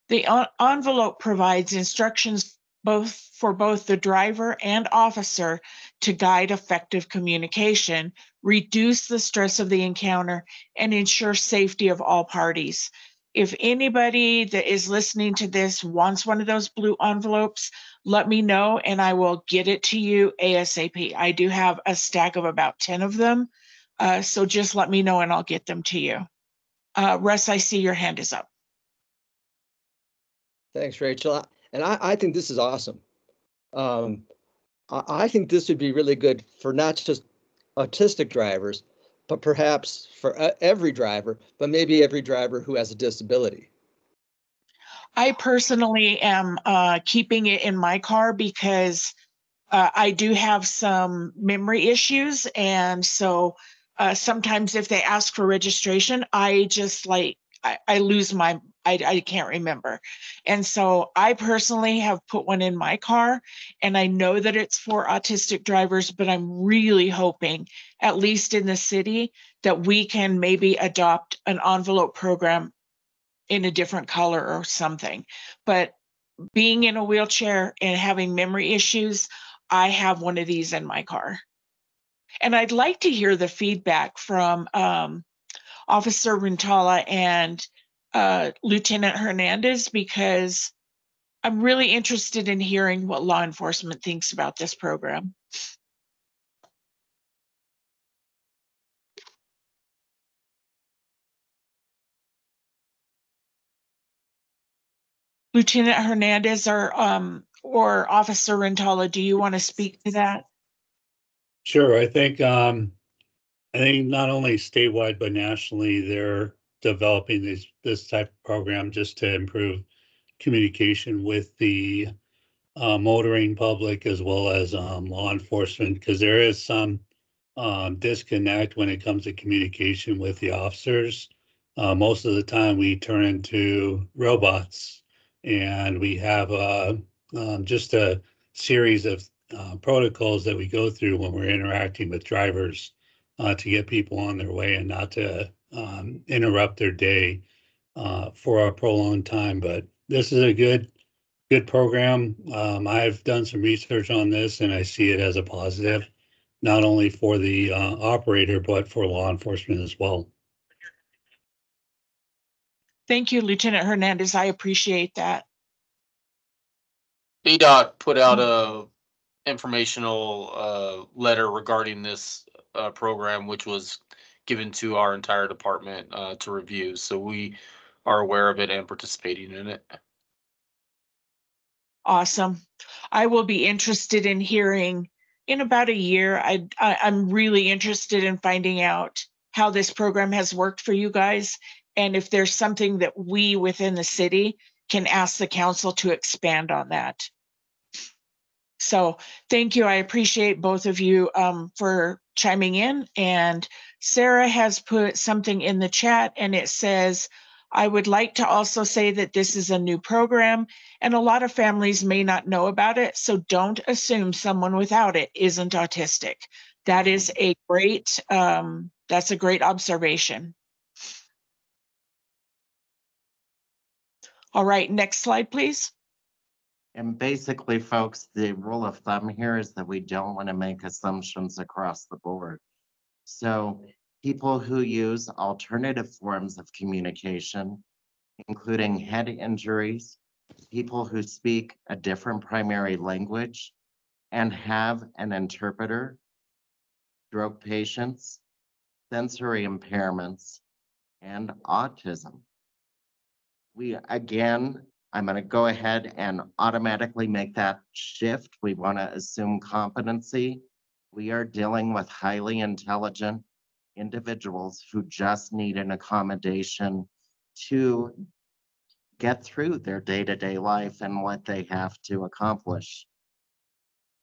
The envelope provides instructions for both the driver and officer to guide effective communication, reduce the stress of the encounter, and ensure safety of all parties. If anybody that is listening to this wants one of those blue envelopes, let me know and I will get it to you ASAP. I do have a stack of about 10 of them. So just let me know and I'll get them to you. Russ, I see your hand is up. Thanks, Rachel. And I think this is awesome. I think this would be really good for not just autistic drivers, but perhaps for every driver, but maybe every driver who has a disability. I personally am keeping it in my car because I do have some memory issues. And so sometimes if they ask for registration, I just like, I lose my, I can't remember. And so I personally have put one in my car and I know that it's for autistic drivers, but I'm really hoping, at least in the city, that we can maybe adopt an envelope program in a different color or something. But being in a wheelchair and having memory issues, I have one of these in my car. And I'd like to hear the feedback from Officer Rintala and Lieutenant Hernandez, because I'm really interested in hearing what law enforcement thinks about this program. Lieutenant Hernandez or Officer Rintala, do you want to speak to that? Sure. I think not only statewide but nationally, they're developing this type of program just to improve communication with the motoring public as well as law enforcement, because there is some disconnect when it comes to communication with the officers. Most of the time we turn into robots and we have just a series of protocols that we go through when we're interacting with drivers to get people on their way and not to interrupt their day for a prolonged time. But this is a good program. I've done some research on this and I see it as a positive, not only for the operator, but for law enforcement as well. Thank you, Lieutenant Hernandez. I appreciate that. VDOT put out a informational letter regarding this program, which was given to our entire department to review. So we are aware of it and participating in it. Awesome. I will be interested in hearing in about a year. I'm really interested in finding out how this program has worked for you guys, and if there's something that we within the city can ask the council to expand on that. So thank you. I appreciate both of you for chiming in. And Sarah has put something in the chat, and it says, I would like to also say that this is a new program and a lot of families may not know about it. So don't assume someone without it isn't autistic. That is a great, that's a great observation. All right, next slide, please. And basically, folks, the rule of thumb here is that we don't want to make assumptions across the board. So people who use alternative forms of communication, including head injuries, people who speak a different primary language and have an interpreter, stroke patients, sensory impairments, and autism. I'm going to go ahead and automatically make that shift. We want to assume competency. We are dealing with highly intelligent individuals who just need an accommodation to get through their day-to-day life and what they have to accomplish.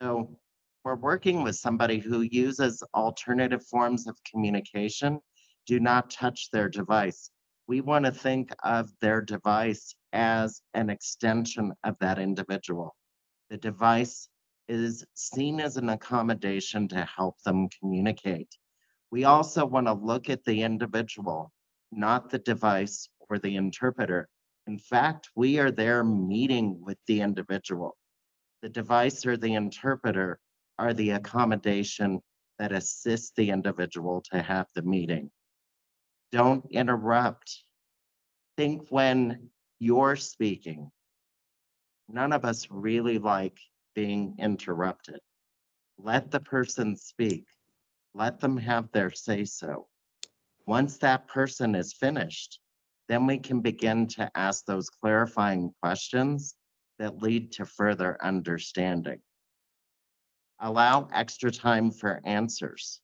So we're working with somebody who uses alternative forms of communication. Do not touch their device. We want to think of their device as an extension of that individual. The device is seen as an accommodation to help them communicate. We also want to look at the individual, not the device or the interpreter. In fact, we are there meeting with the individual. The device or the interpreter are the accommodation that assists the individual to have the meeting. Don't interrupt. Think when you're speaking. None of us really like being interrupted. Let the person speak. Let them have their say-so. Once that person is finished, then we can begin to ask those clarifying questions that lead to further understanding. Allow extra time for answers.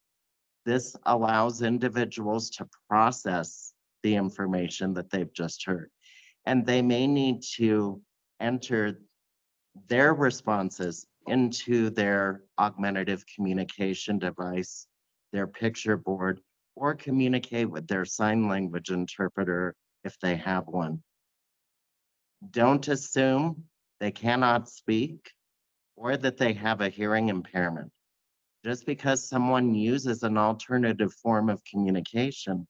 This allows individuals to process the information that they've just heard, and they may need to enter their responses into their augmentative communication device, their picture board, or communicate with their sign language interpreter if they have one. Don't assume they cannot speak or that they have a hearing impairment. Just because someone uses an alternative form of communication,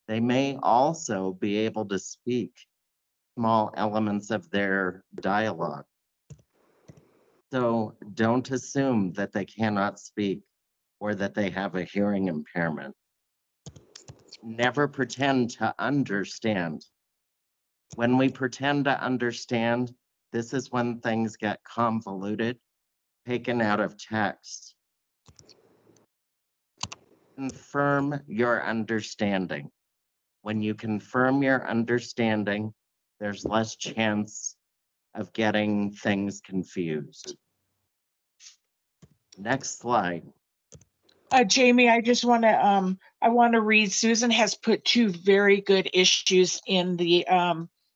they may also be able to speak small elements of their dialogue. So don't assume that they cannot speak or that they have a hearing impairment. Never pretend to understand. When we pretend to understand, this is when things get convoluted, taken out of text. Confirm your understanding. When you confirm your understanding, there's less chance of getting things confused. Next slide. Jamie, I just want to I want to read. Susan has put two very good issues in the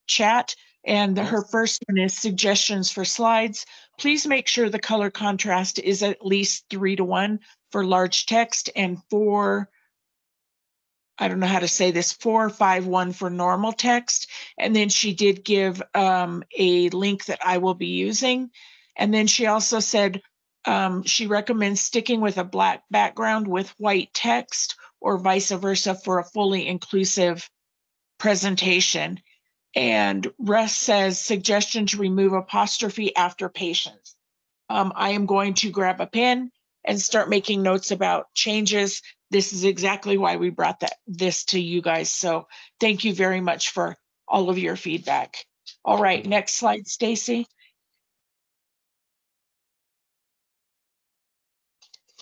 chat, and her first one is suggestions for slides. Please make sure the color contrast is at least 3:1 for large text and 4, I don't know how to say this, 451 for normal text. And then she did give a link that I will be using. And then she also said she recommends sticking with a black background with white text or vice versa for a fully inclusive presentation. And Russ says suggestion to remove apostrophe after patients. I am going to grab a pen and start making notes about changes. This is exactly why we brought this to you guys. So thank you very much for all of your feedback. All right, next slide, Stacy.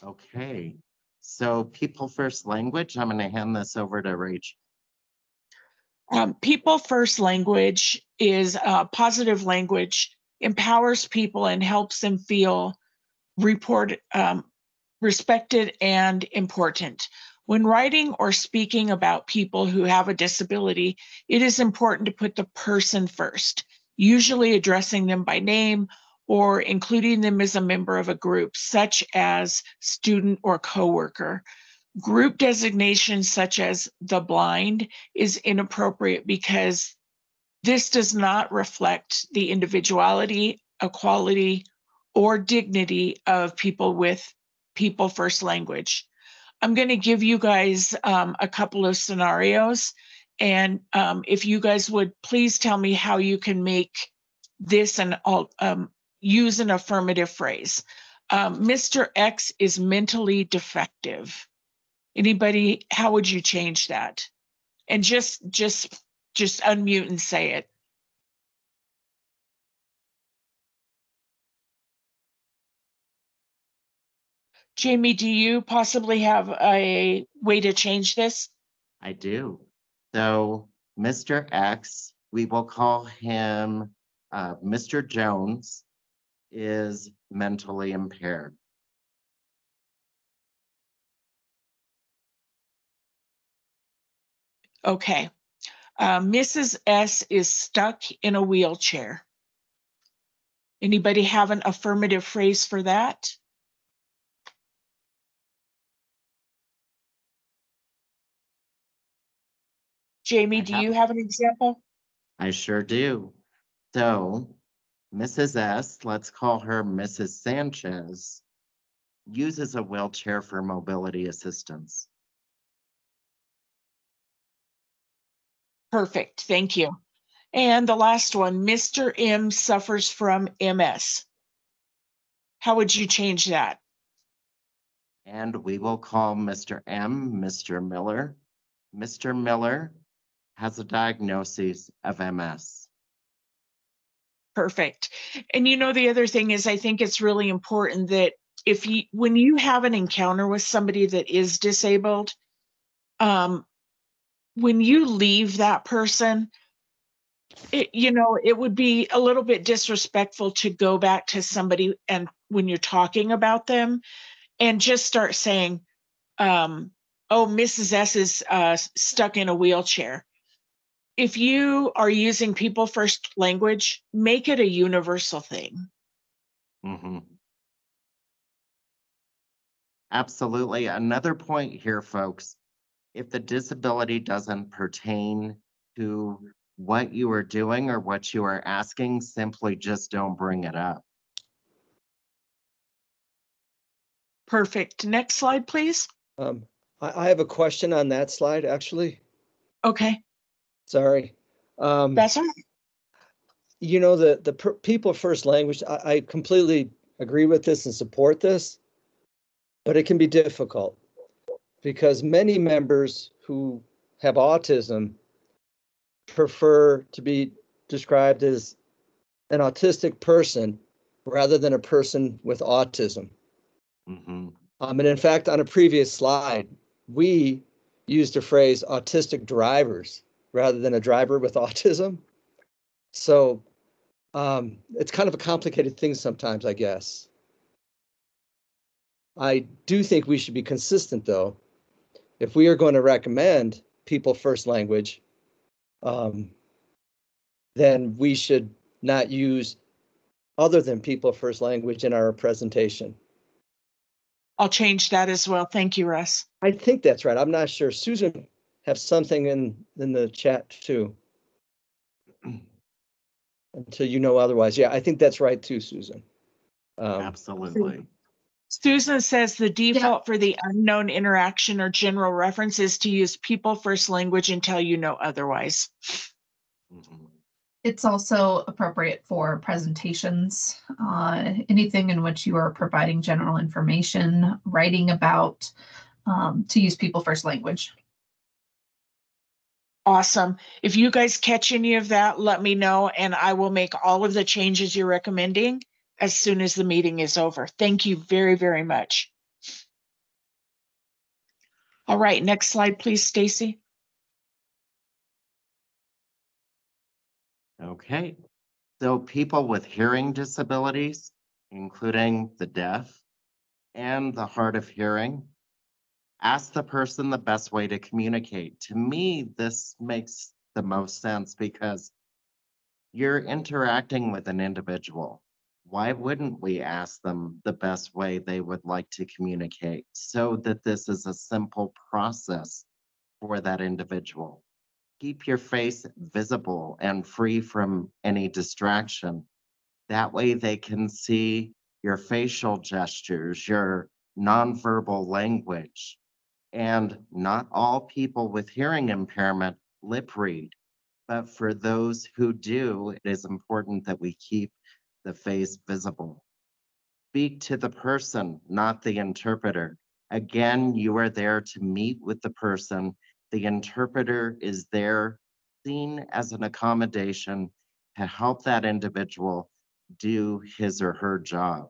Okay, so people first language, I'm gonna hand this over to Rach. People first language is positive language, empowers people and helps them feel respected and important. When writing or speaking about people who have a disability, it is important to put the person first, usually addressing them by name or including them as a member of a group, such as student or coworker. Group designations such as the blind is inappropriate because this does not reflect the individuality, equality, or dignity of people with people first language. I'm going to give you guys a couple of scenarios. And if you guys would please tell me how you can make this and use an affirmative phrase. Mr. X is mentally defective. Anybody, how would you change that? And just unmute and say it. Jamie, do you possibly have a way to change this? I do. So Mr. X, we will call him Mr. Jones, is mentally impaired. Okay. Mrs. S is stuck in a wheelchair. Anybody have an affirmative phrase for that? Jamie, do you have an example? I sure do. So Mrs. S, let's call her Mrs. Sanchez, uses a wheelchair for mobility assistance. Perfect, thank you. And the last one, Mr. M suffers from MS. How would you change that? And we will call Mr. M, Mr. Miller. Mr. Miller has a diagnosis of MS. Perfect. And you know, the other thing is, I think it's really important that when you have an encounter with somebody that is disabled, when you leave that person, it would be a little bit disrespectful to go back to somebody and when you're talking about them and just start saying, oh, Mrs. S is stuck in a wheelchair. If you are using people first language, make it a universal thing. Mm-hmm. Absolutely. Another point here, folks, if the disability doesn't pertain to what you are doing or what you are asking, simply just don't bring it up. Perfect. Next slide, please. I have a question on that slide, actually. Okay. Sorry. That's all right. You know, the people first language, I completely agree with this and support this, but it can be difficult because many members who have autism prefer to be described as an autistic person rather than a person with autism. Mm-hmm. And in fact, on a previous slide, we used the phrase autistic drivers rather than a driver with autism. So it's kind of a complicated thing sometimes, I guess. I do think we should be consistent, though. If we are going to recommend people first language, then we should not use other than people first language in our presentation. I'll change that as well. Thank you, Russ. I think that's right. I'm not sure. Susan have something in the chat too. Until you know otherwise. Yeah, I think that's right too, Susan. Absolutely. Susan says the default for the unknown interaction or general reference is to use people first language until you know otherwise. Mm-hmm. It's also appropriate for presentations, anything in which you are providing general information, writing about, to use people first language. Awesome. If you guys catch any of that, let me know, and I will make all of the changes you're recommending as soon as the meeting is over. Thank you very, very much. All right, next slide, please, Stacy. Okay. So people with hearing disabilities, including the deaf and the hard of hearing, ask the person the best way to communicate. To me, this makes the most sense because you're interacting with an individual. Why wouldn't we ask them the best way they would like to communicate so that this is a simple process for that individual? Keep your face visible and free from any distraction. That way they can see your facial gestures, your nonverbal language. And not all people with hearing impairment lip read, but for those who do, it is important that we keep the face visible. Speak to the person, not the interpreter. Again, you are there to meet with the person. The interpreter is there, seen as an accommodation to help that individual do his or her job.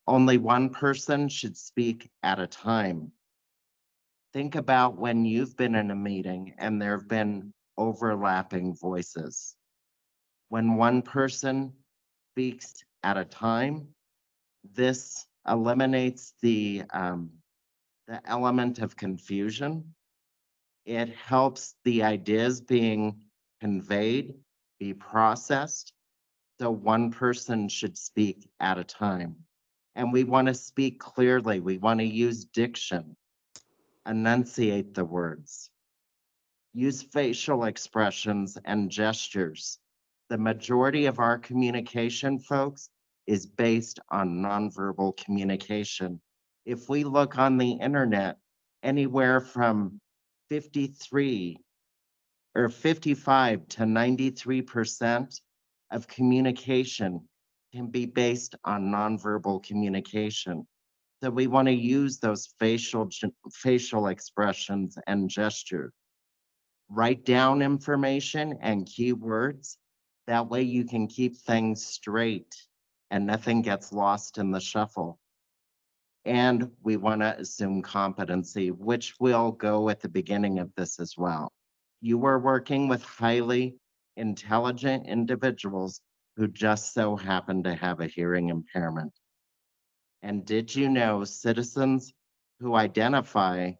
Only one person should speak at a time. Think about when you've been in a meeting and there have been overlapping voices. When one person speaks at a time, this eliminates the element of confusion. It helps the ideas being conveyed be processed. So one person should speak at a time. And we want to speak clearly. We want to use diction, enunciate the words, use facial expressions and gestures. The majority of our communication, folks, is based on nonverbal communication. If we look on the internet, anywhere from 53 or 55 to 93% of communication can be based on nonverbal communication. So we want to use those facial expressions and gestures. Write down information and keywords. That way you can keep things straight and nothing gets lost in the shuffle. And we want to assume competency, which will go at the beginning of this as well. You are working with highly intelligent individuals who just so happen to have a hearing impairment. And did you know citizens who identify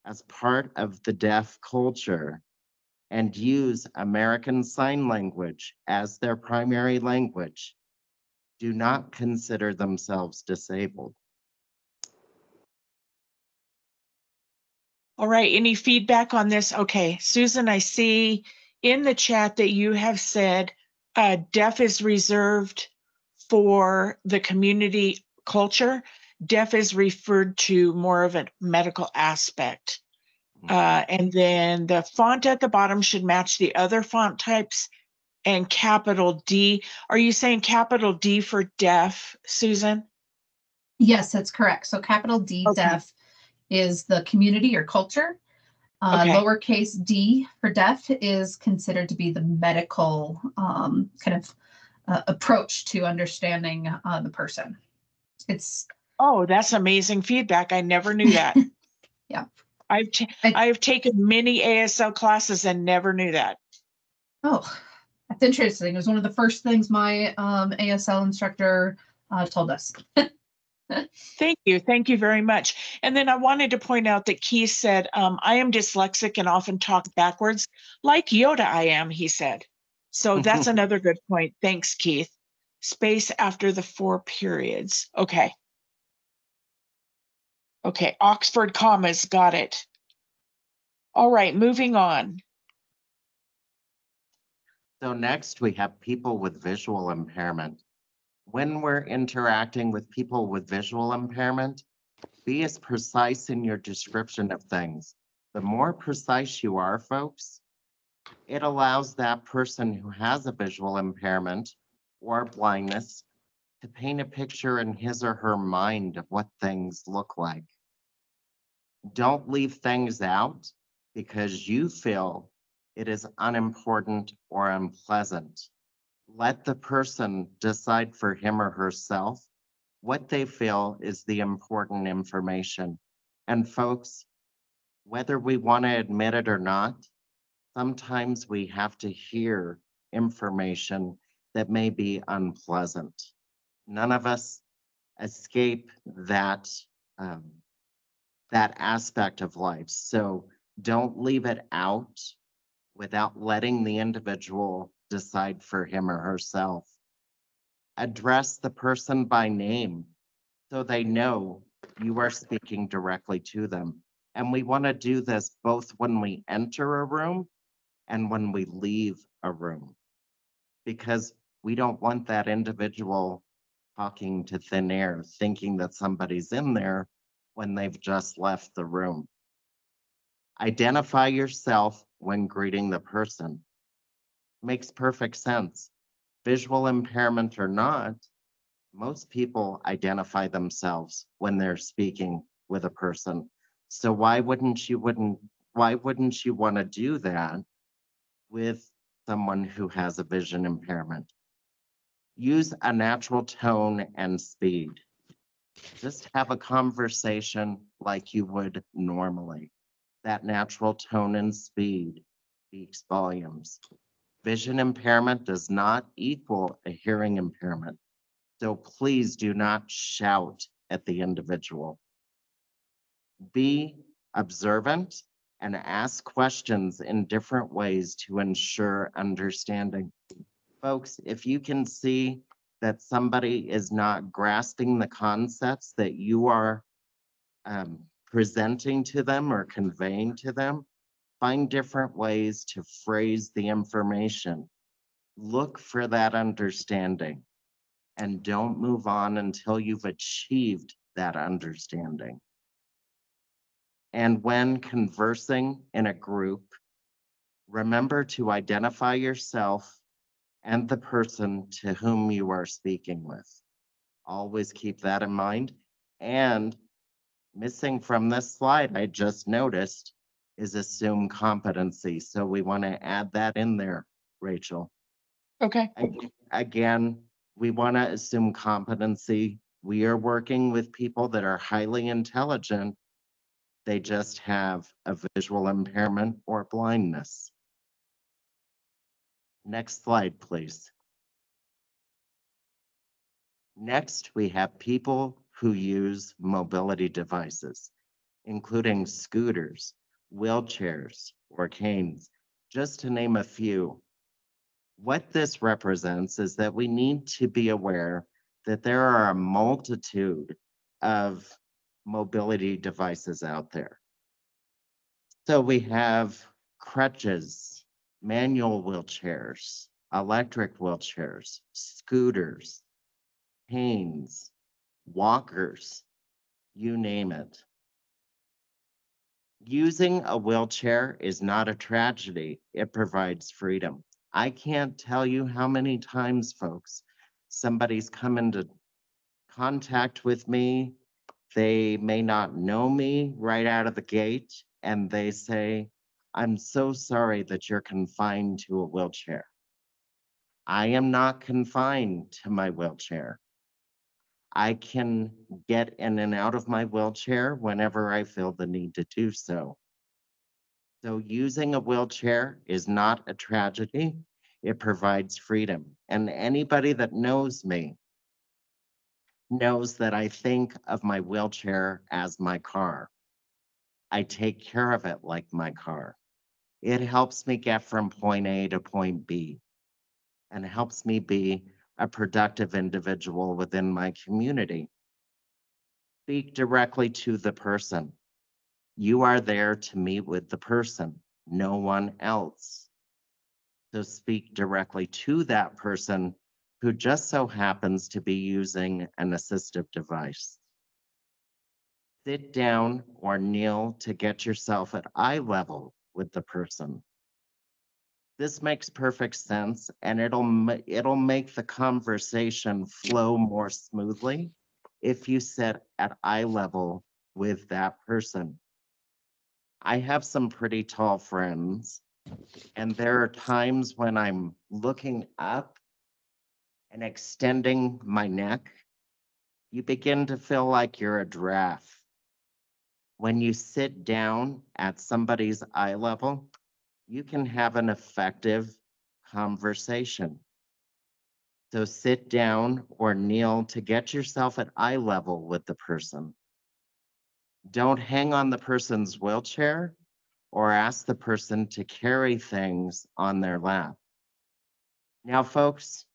as part of the deaf culture and use American Sign Language as their primary language do not consider themselves disabled? All right, any feedback on this? Okay, Susan, I see in the chat that you have said deaf is reserved for the community culture. Deaf is referred to more of a medical aspect. And then the font at the bottom should match the other font types and capital D. Are you saying capital D for deaf, Susan? Yes, that's correct. So capital D Okay. deaf is the community or culture. Okay. Lowercase d for deaf is considered to be the medical kind of approach to understanding the person. It's Oh, that's amazing feedback. I never knew that. yeah. I've taken many ASL classes and never knew that. Oh, that's interesting. It was one of the first things my ASL instructor told us. Thank you. Thank you very much. And then I wanted to point out that Keith said, I am dyslexic and often talk backwards like Yoda I am, he said. So that's another good point. Thanks, Keith. Space after the 4 periods. Okay. Okay, Oxford commas, got it. All right, moving on. So next we have people with visual impairment. When we're interacting with people with visual impairment, be as precise in your description of things. The more precise you are, folks, it allows that person who has a visual impairment or blindness to paint a picture in his or her mind of what things look like. Don't leave things out because you feel it is unimportant or unpleasant. Let the person decide for him or herself what they feel is the important information. And folks, Whether we want to admit it or not, sometimes we have to hear information that may be unpleasant. None of us escape um, that aspect of life. So don't leave it out without letting the individual decide for him or herself. Address the person by name so they know you are speaking directly to them. And we want to do this both when we enter a room and when we leave a room, because we don't want that individual talking to thin air, thinking that somebody's in there when they've just left the room. Identify yourself when greeting the person. Makes perfect sense. Visual impairment or not, most people identify themselves when they're speaking with a person. So why wouldn't you want to do that with someone who has a vision impairment? Use a natural tone and speed. Just have a conversation like you would normally. That natural tone and speed speaks volumes. Vision impairment does not equal a hearing impairment. So please do not shout at the individual. Be observant and ask questions in different ways to ensure understanding. Folks, if you can see that somebody is not grasping the concepts that you are presenting to them or conveying to them, find different ways to phrase the information. Look for that understanding and don't move on until you've achieved that understanding. And when conversing in a group, remember to identify yourself and the person to whom you are speaking with. Always keep that in mind. And missing from this slide, I just noticed, is assume competency. So we want to add that in there, Rachel. Okay. Again, we want to assume competency. We are working with people that are highly intelligent. They just have a visual impairment or blindness. Next slide, please. Next, we have people who use mobility devices, including scooters, wheelchairs, or canes, just to name a few. What this represents is that we need to be aware that there are a multitude of mobility devices out there. So we have crutches, manual wheelchairs, electric wheelchairs, scooters, canes, walkers, you name it. Using a wheelchair is not a tragedy. It provides freedom. I can't tell you how many times, folks, somebody's come into contact with me. They may not know me right out of the gate, and they say, I'm so sorry that you're confined to a wheelchair. I am not confined to my wheelchair. I can get in and out of my wheelchair whenever I feel the need to do so. So using a wheelchair is not a tragedy. It provides freedom. And anybody that knows me knows that I think of my wheelchair as my car. I take care of it like my car. It helps me get from point A to point B and helps me be a productive individual within my community. Speak directly to the person. You are there to meet with the person, no one else. So speak directly to that person who just so happens to be using an assistive device. Sit down or kneel to get yourself at eye level with the person. This makes perfect sense, and it'll make the conversation flow more smoothly if you sit at eye level with that person. I have some pretty tall friends, and there are times when I'm looking up and extending my neck. You begin to feel like you're a giraffe. When you sit down at somebody's eye level, you can have an effective conversation. So sit down or kneel to get yourself at eye level with the person. Don't hang on the person's wheelchair or ask the person to carry things on their lap. Now, folks,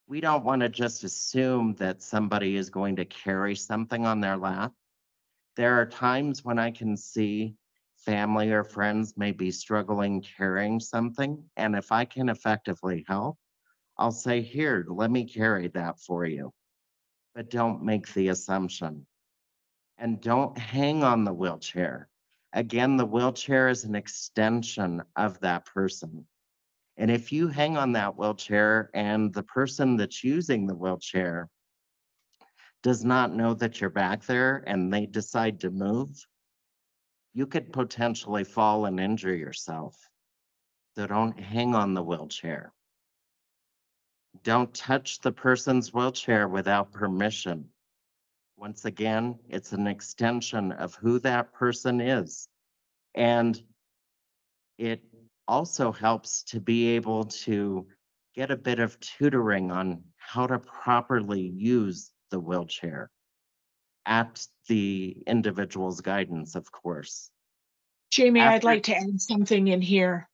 we don't want to just assume that somebody is going to carry something on their lap. There are times when I can see family or friends may be struggling carrying something, and if I can effectively help, I'll say, here, let me carry that for you. But don't make the assumption. And don't hang on the wheelchair. Again, the wheelchair is an extension of that person. And if you hang on that wheelchair and the person that's using the wheelchair does not know that you're back there and they decide to move, you could potentially fall and injure yourself. So don't hang on the wheelchair. Don't touch the person's wheelchair without permission. Once again, it's an extension of who that person is. And it also helps to be able to get a bit of tutoring on how to properly use the wheelchair at the individual's guidance, of course. Jamie, I'd After- like to add something in here.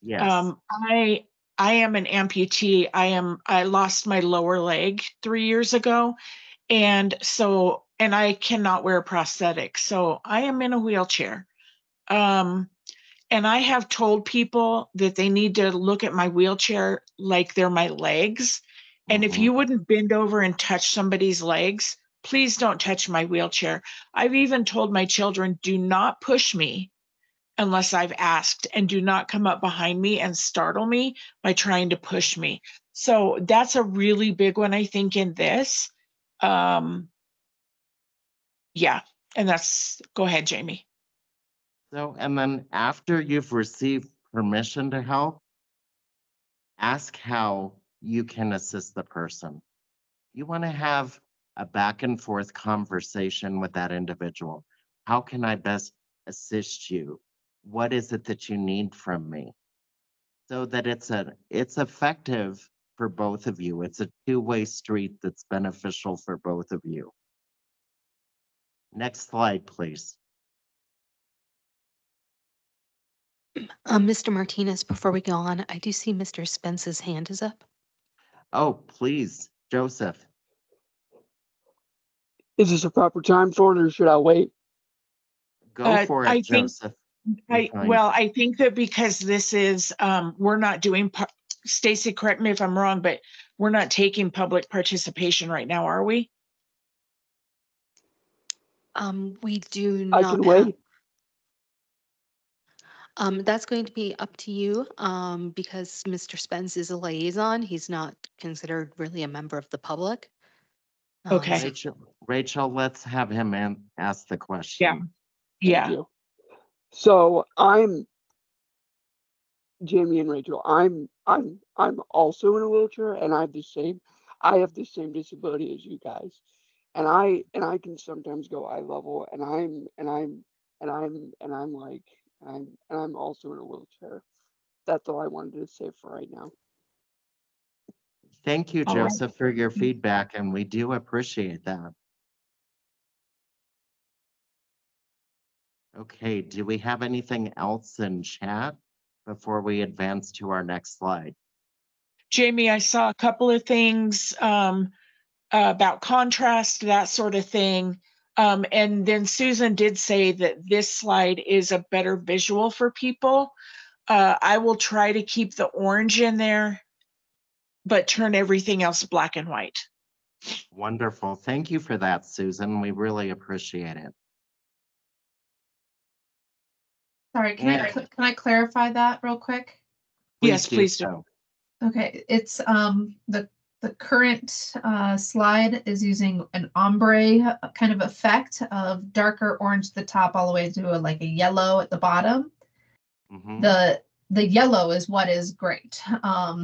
Yes. I am an amputee. I lost my lower leg 3 years ago. And I cannot wear a prosthetic. So I am in a wheelchair. And I have told people that they need to look at my wheelchair like they're my legs. And if you wouldn't bend over and touch somebody's legs, please don't touch my wheelchair. I've even told my children, do not push me unless I've asked, and do not come up behind me and startle me by trying to push me. So that's a really big one, I think, in this. Yeah, and go ahead, Jamie. So, and then after you've received permission to help, ask how you can assist the person. You want to have a back and forth conversation with that individual. How can I best assist you? What is it that you need from me? So that it's effective for both of you. It's a two-way street that's beneficial for both of you. Next slide, please. Mr. Martinez, before we go on, I do see Mr. Spence's hand is up. Oh, please, Joseph. Is this a proper time for it, or should I wait? Go for it, Joseph. I think that because this is, we're not doing, Stacy, correct me if I'm wrong, but we're not taking public participation right now, are we? We do not. I can wait. That's going to be up to you, because Mr. Spence is a liaison. He's not considered really a member of the public. Okay. Rachel, let's have him ask the question. Yeah. Thank you. So I'm Jamie and Rachel. I'm also in a wheelchair, and I have the same disability as you guys, and I can sometimes go eye level, and I'm also in a wheelchair. That's all I wanted to say for right now. Thank you, All right. Joseph, for your feedback, and we do appreciate that. Okay, do we have anything else in chat before we advance to our next slide? Jamie, I saw a couple of things about contrast, that sort of thing. And then Susan did say that this slide is a better visual for people. I will try to keep the orange in there, but turn everything else black and white. Wonderful. Thank you for that, Susan. We really appreciate it. Sorry, can I clarify that real quick? Yes, please do. Okay, it's the current slide is using an ombre kind of effect of darker orange at the top all the way to like a yellow at the bottom. The yellow is what is great.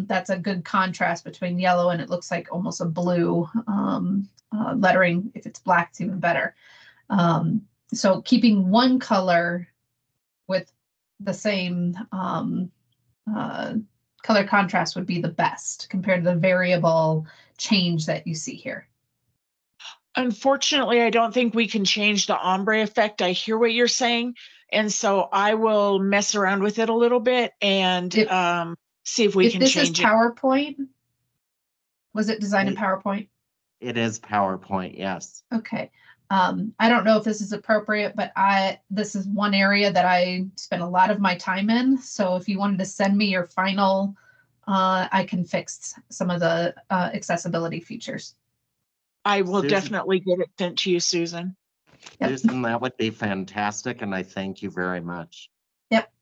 That's a good contrast between yellow and it looks like almost a blue lettering. If it's black, it's even better. So keeping one color with the same color contrast would be the best compared to the variable change that you see here. Unfortunately, I don't think we can change the ombre effect. I hear what you're saying. And so I will mess around with it a little bit and see if we can this change is PowerPoint, was it designed in PowerPoint? It is PowerPoint, yes. Okay. I don't know if this is appropriate, but this is one area that I spend a lot of my time in. So if you wanted to send me your final, I can fix some of the accessibility features. I will definitely get it sent to you, Susan. Yep. Susan, that would be fantastic, and I thank you very much. Yep.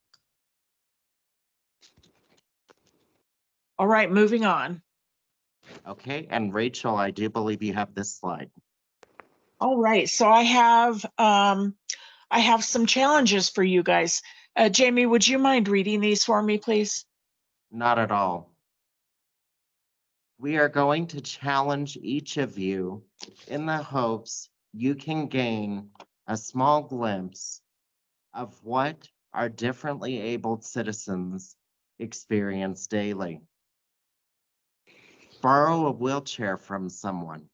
All right, moving on. Okay, and Rachel, I do believe you have this slide. All right, so I have some challenges for you guys. Jamie, would you mind reading these for me, please? Not at all. We are going to challenge each of you in the hopes you can gain a small glimpse of what our differently abled citizens experience daily. Borrow a wheelchair from someone,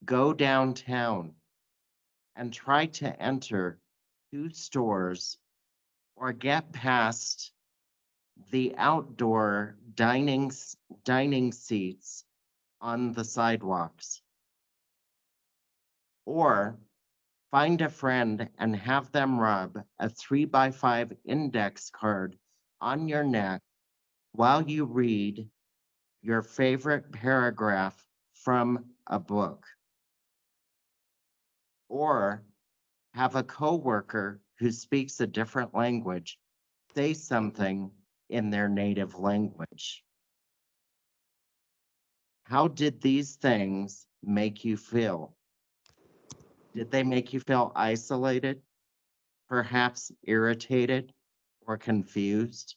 go downtown, and try to enter 2 stores or get past the outdoor dining seats on the sidewalks. Or find a friend and have them rub a 3x5 index card on your neck while you read your favorite paragraph from a book. Or have a coworker who speaks a different language say something in their native language. How did these things make you feel? Did they make you feel isolated, perhaps irritated or confused?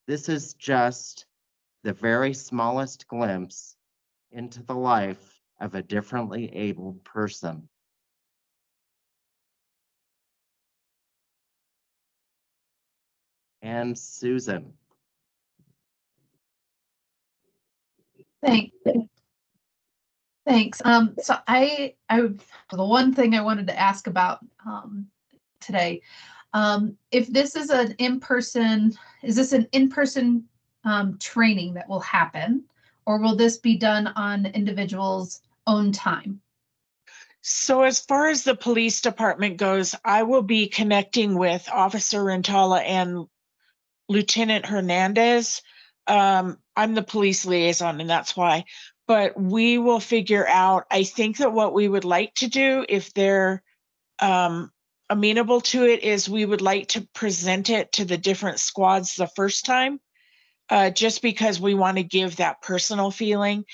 This is just the very smallest glimpse into the life of a differently abled person. And Susan. Thanks. So the one thing I wanted to ask about today, if this is an in-person, is this an in-person training that will happen, or will this be done on individuals' own time? So as far as the police department goes, I will be connecting with Officer Rentala and Lieutenant Hernandez. I'm the police liaison, and that's why. But we will figure out, I think that what we would like to do, if they're amenable to it, is we would like to present it to the different squads the first time, just because we want to give that personal feeling.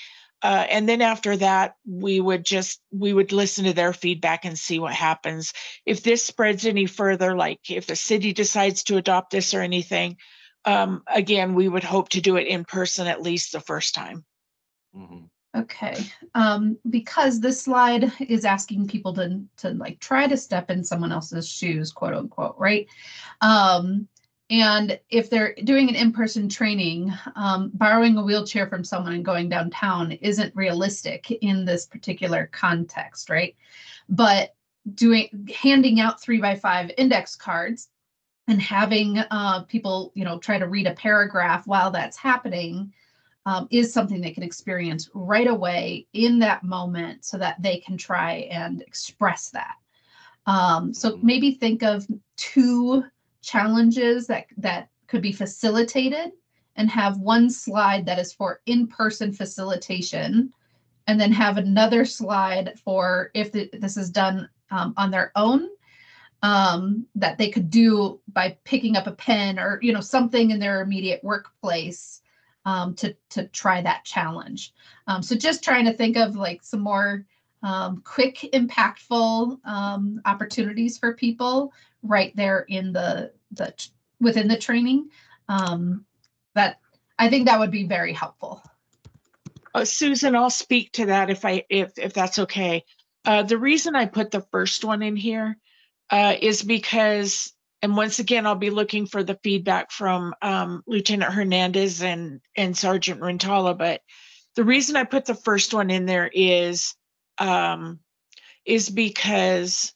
And then after that, we would listen to their feedback and see what happens. If this spreads any further, like if the city decides to adopt this or anything, again, we would hope to do it in person at least the first time. Mm-hmm. Okay, because this slide is asking people to like try to step in someone else's shoes, quote unquote, right? And if they're doing an in-person training, borrowing a wheelchair from someone and going downtown isn't realistic in this particular context, right? But handing out 3x5 index cards and having people, try to read a paragraph while that's happening is something they can experience right away in that moment so that they can try and express that. So maybe think of 2 challenges that could be facilitated and have one slide that is for in-person facilitation, and then have another slide for if this is done on their own, that they could do by picking up a pen or something in their immediate workplace to try that challenge. So just trying to think of like some more quick, impactful opportunities for people right there in within the training. That I think that would be very helpful. Susan, I'll speak to that if that's okay. The reason I put the first one in here is because, and once again, I'll be looking for the feedback from Lieutenant Hernandez and Sergeant Rentala, but the reason I put the first one in there is because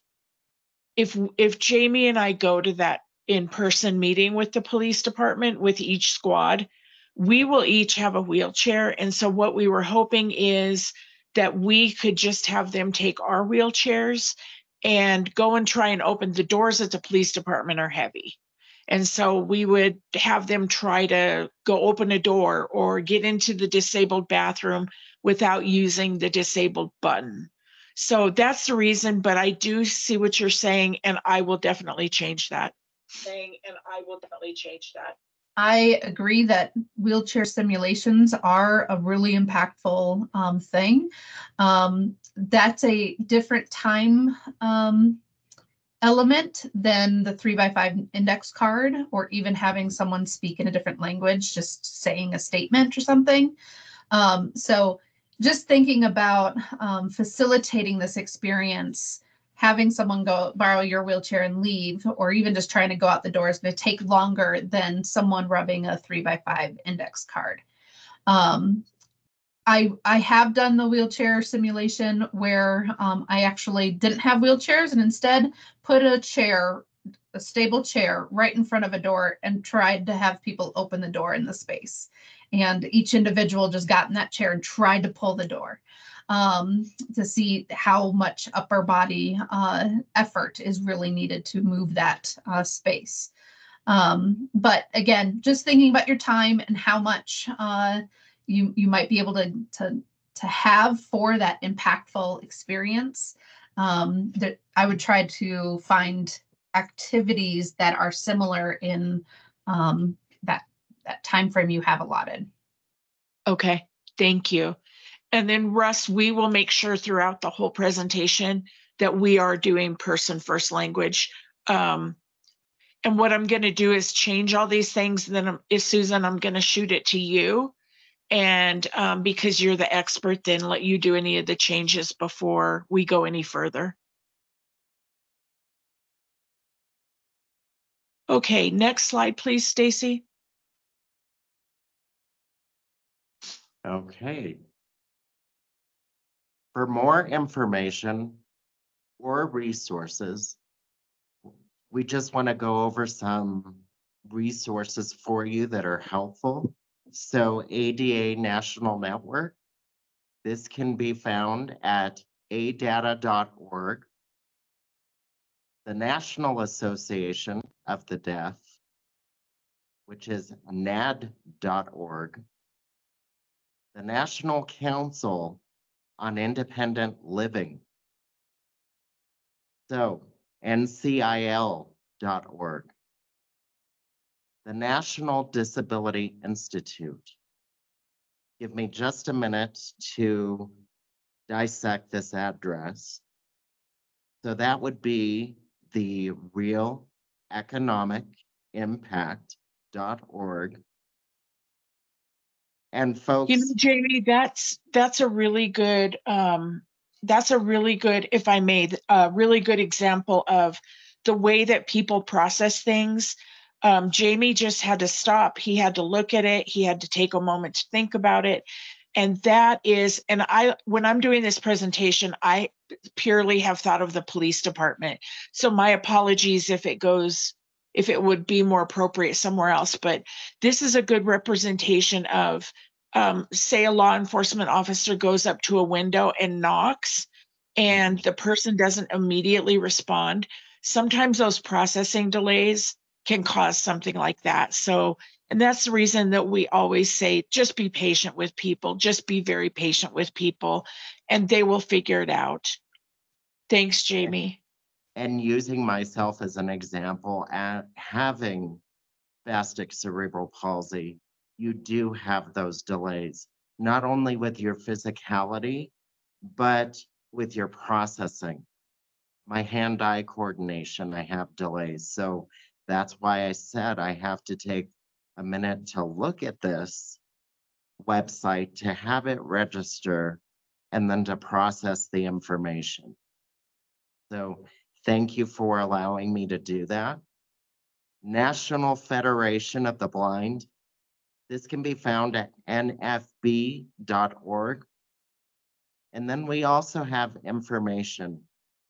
if Jamie and I go to that in-person meeting with the police department with each squad, we will each have a wheelchair. And so what we were hoping is that we could just have them take our wheelchairs and go and try and open the doors at the police department are heavy. And so we would have them try to go open a door or get into the disabled bathroom without using the disabled button. So that's the reason, but I do see what you're saying, and I will definitely change that. I agree that wheelchair simulations are a really impactful thing. That's a different time element than the 3x5 index card, or even having someone speak in a different language, just saying a statement or something. So just thinking about facilitating this experience, having someone go borrow your wheelchair and leave, or even just trying to go out the door is going to take longer than someone rubbing a 3x5 index card. I have done the wheelchair simulation where I actually didn't have wheelchairs and instead put a stable chair right in front of a door and tried to have people open the door in the space. And each individual just got in that chair and tried to pull the door to see how much upper body effort is really needed to move that space. But again, just thinking about your time and how much you might be able to have for that impactful experience. That I would try to find activities that are similar in that time frame you have allotted. Okay, thank you. And then Russ, we will make sure throughout the whole presentation that we are doing person first language. And what I'm going to do is change all these things. Then Susan, I'm going to shoot it to you. And because you're the expert, then let you do any of the changes before we go any further. Okay, next slide, please, Stacy. Okay. For more information or resources, we just want to go over some resources for you that are helpful. So ADA National Network, this can be found at adata.org. The National Association of the Deaf, which is nad.org. The National Council on Independent Living, so ncil.org. The National Disability Institute. Give me just a minute to dissect this address. So that would be the Real Economic Impact.org. And folks, you know, Jamie, that's a really good if I may, a really good example of the way that people process things. Jamie just had to stop. He had to look at it. He had to take a moment to think about it. And that is, and when I'm doing this presentation, I purely have thought of the police department. So my apologies if it would be more appropriate somewhere else, but this is a good representation of, say a law enforcement officer goes up to a window and knocks and the person doesn't immediately respond. Sometimes those processing delays can cause something like that. So, and that's the reason that we always say, just be patient with people, just be very patient with people, and they will figure it out. Thanks, Jamie. And using myself as an example, at having spastic cerebral palsy, you do have those delays, not only with your physicality, but with your processing. My hand-eye coordination, I have delays. So that's why I said I have to take a minute to look at this website to have it register and then to process the information. So thank you for allowing me to do that. National Federation of the Blind. This can be found at nfb.org. And then we also have information.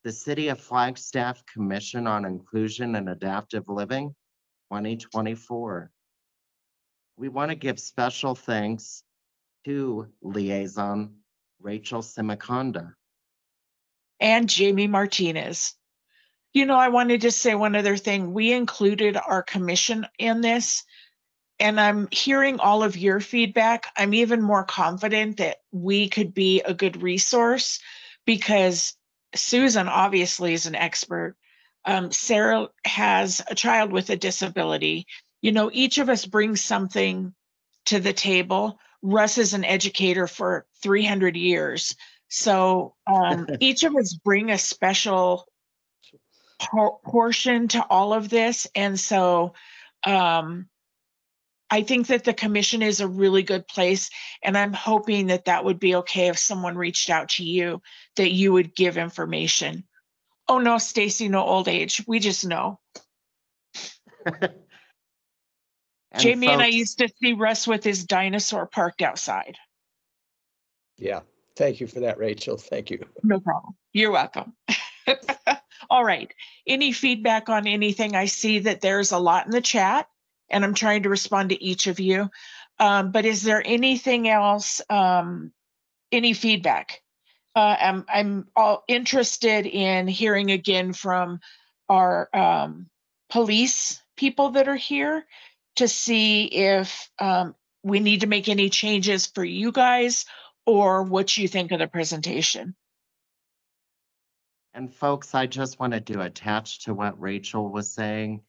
The City of Flagstaff Commission on Inclusion and Adaptive Living, 2024. We want to give special thanks to Liaison Rachel Simiconda. And Jamie Martinez. You know, I wanted to say one other thing. We included our commission in this, and I'm hearing all of your feedback. I'm even more confident that we could be a good resource because Susan obviously is an expert. Sarah has a child with a disability. You know, each of us brings something to the table. Russ is an educator for 300 years. So each of us bring a special portion to all of this. And so I think that the commission is a really good place. And I'm hoping that that would be okay if someone reached out to you, that you would give information. Oh no, Stacy, no old age. We just know. Jamie and I used to see Russ with his dinosaur parked outside. Yeah, thank you for that, Rachel. Thank you. No problem. You're welcome. All right. Any feedback on anything? I see that there's a lot in the chat, and I'm trying to respond to each of you. But is there anything else, any feedback? I'm all interested in hearing again from our police people that are here to see if we need to make any changes for you guys or what you think of the presentation. And folks, I just wanted to attach to what Rachel was saying.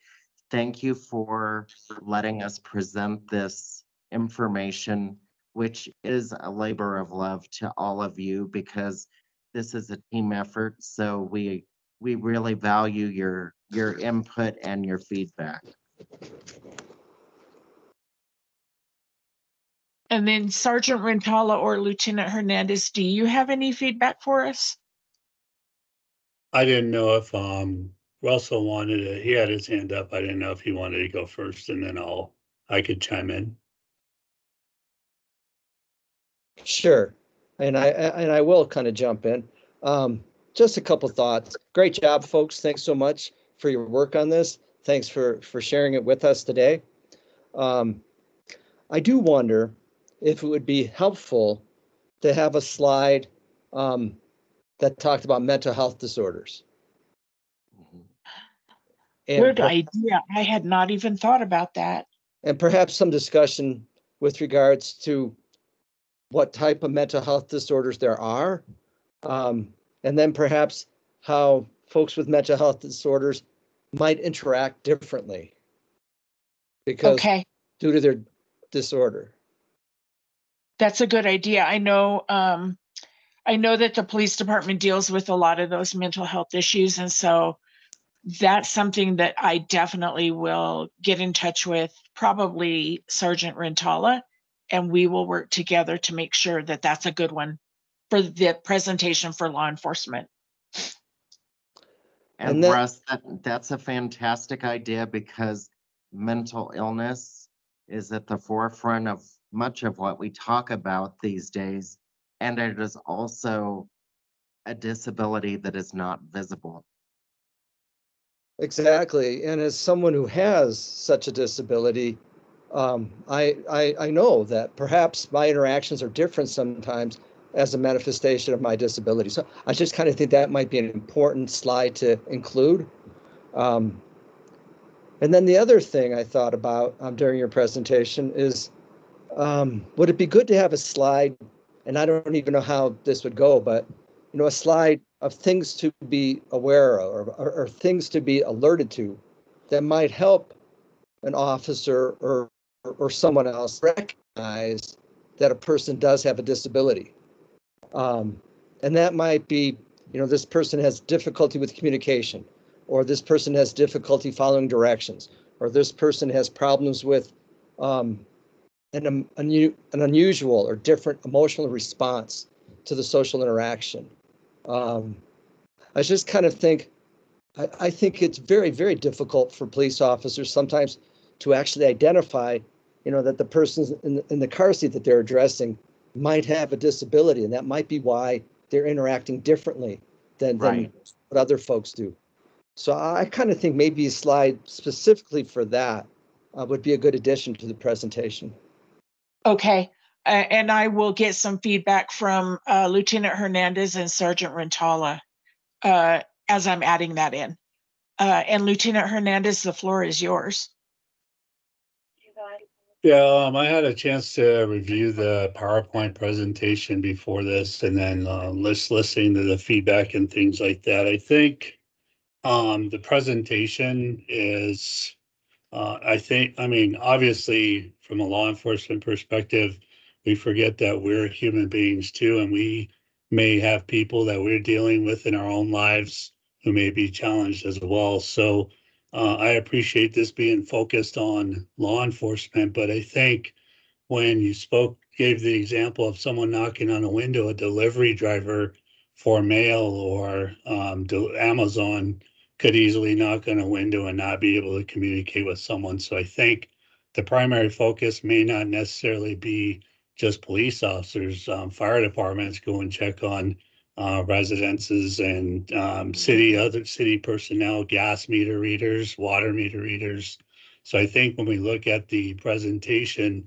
Thank you for letting us present this information, which is a labor of love to all of you because this is a team effort. So we really value your input and your feedback. And then Sergeant Rentala or Lieutenant Hernandez, do you have any feedback for us? I didn't know if Russell wanted to, he had his hand up. I didn't know if he wanted to go first, and then I could chime in. Sure. And I will kind of jump in. Just a couple thoughts. Great job, folks. Thanks so much for your work on this. Thanks for sharing it with us today. I do wonder if it would be helpful to have a slide that talked about mental health disorders. Good idea. I had not even thought about that. And perhaps some discussion with regards to what type of mental health disorders there are, and then perhaps how folks with mental health disorders might interact differently because due to their disorder. That's a good idea. I know that the police department deals with a lot of those mental health issues. And so that's something that I definitely will get in touch with probably Sergeant Rentala, and we will work together to make sure that that's a good one for the presentation for law enforcement. And Russ, that's a fantastic idea because mental illness is at the forefront of much of what we talk about these days. And it is also a disability that is not visible. Exactly. And as someone who has such a disability, I know that perhaps my interactions are different sometimes as a manifestation of my disability. So I just kind of think that might be an important slide to include. And then the other thing I thought about during your presentation is, would it be good to have a slide, and I don't even know how this would go, but a slide of things to be aware of or things to be alerted to that might help an officer or someone else recognize that a person does have a disability. And that might be, this person has difficulty with communication, or this person has difficulty following directions, or this person has problems with an unusual or different emotional response to the social interaction. I just kind of think, I think it's very, very difficult for police officers sometimes to actually identify, that the person in the car seat that they're addressing might have a disability, and that might be why they're interacting differently than Right. what other folks do. So I kind of think maybe a slide specifically for that would be a good addition to the presentation. Okay. And I will get some feedback from Lieutenant Hernandez and Sergeant Rentala as I'm adding that in. And Lieutenant Hernandez, the floor is yours. Yeah, I had a chance to review the PowerPoint presentation before this, and then listening to the feedback and things like that. I think the presentation is, I mean, obviously, from a law enforcement perspective, we forget that we're human beings too, and we may have people that we're dealing with in our own lives who may be challenged as well. So I appreciate this being focused on law enforcement, but I think when you gave the example of someone knocking on a window, a delivery driver for mail or Amazon could easily knock on a window and not be able to communicate with someone. So I think the primary focus may not necessarily be just police officers. Fire departments go and check on residences and other city personnel, gas meter readers, water meter readers. So I think when we look at the presentation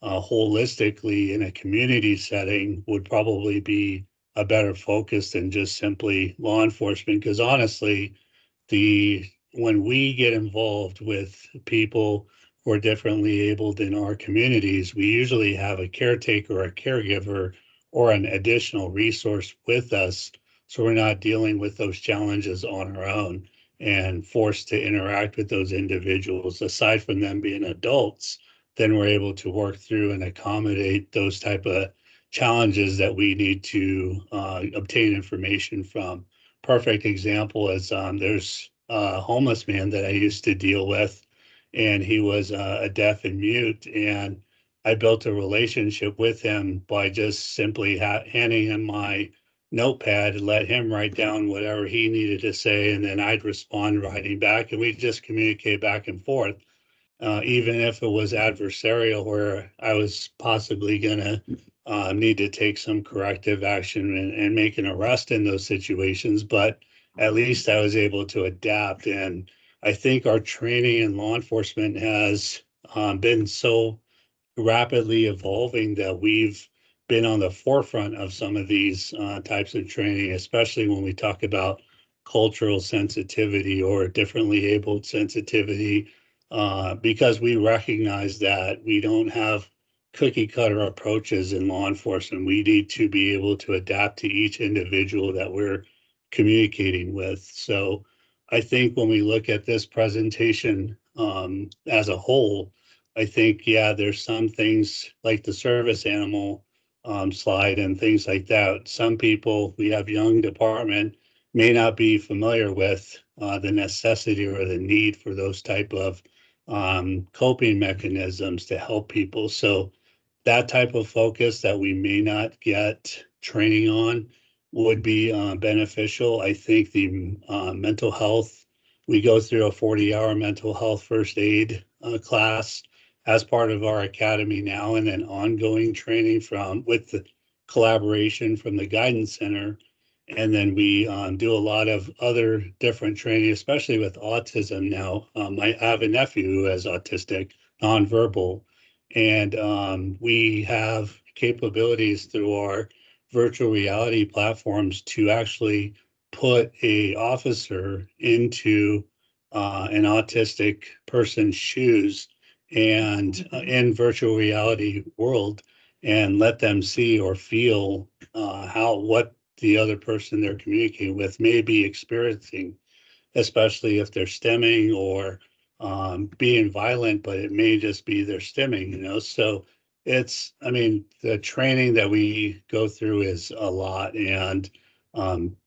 holistically in a community setting would probably be a better focus than just simply law enforcement. Because honestly, when we get involved with people who are differently abled in our communities, we usually have a caretaker, a caregiver, or an additional resource with us. So we're not dealing with those challenges on our own and forced to interact with those individuals. Aside from them being adults, then we're able to work through and accommodate those type of challenges that we need to obtain information from. Perfect example is there's a homeless man that I used to deal with, and he was a deaf and mute, and I built a relationship with him by just simply handing him my notepad and let him write down whatever he needed to say, and then I'd respond writing back, and we'd just communicate back and forth. Even if it was adversarial, where I was possibly going to need to take some corrective action and make an arrest in those situations. But at least I was able to adapt. And I think our training in law enforcement has been so rapidly evolving that we've been on the forefront of some of these types of training, especially when we talk about cultural sensitivity or differently abled sensitivity, because we recognize that we don't have cookie cutter approaches in law enforcement. We need to be able to adapt to each individual that we're communicating with. So I think when we look at this presentation as a whole, I think, yeah, there's some things like the service animal slide and things like that. Some people, we have young department, may not be familiar with the necessity or the need for those type of coping mechanisms to help people. So that type of focus that we may not get training on would be beneficial. I think the mental health, we go through a 40-hour mental health first aid class as part of our academy now, and then ongoing training with the collaboration from the guidance center. And then we do a lot of other different training, especially with autism now. I have a nephew who is autistic, nonverbal, and we have capabilities through our virtual reality platforms to actually put a officer into an autistic person's shoes and in virtual reality world and let them see or feel what the other person they're communicating with may be experiencing, especially if they're stimming or being violent, but it may just be their stimming. So I mean, the training that we go through is a lot, and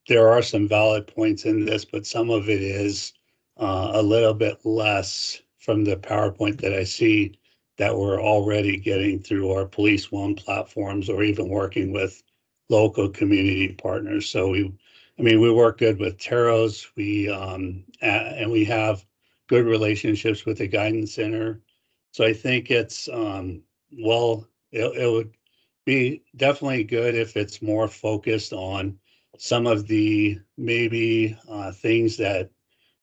there are some valid points in this, but some of it is a little bit less from the PowerPoint that I see that we're already getting through our Police One platforms or even working with local community partners. So we work good with Taros. And we have good relationships with the guidance center. So I think it's, it would be definitely good if it's more focused on some of the maybe things that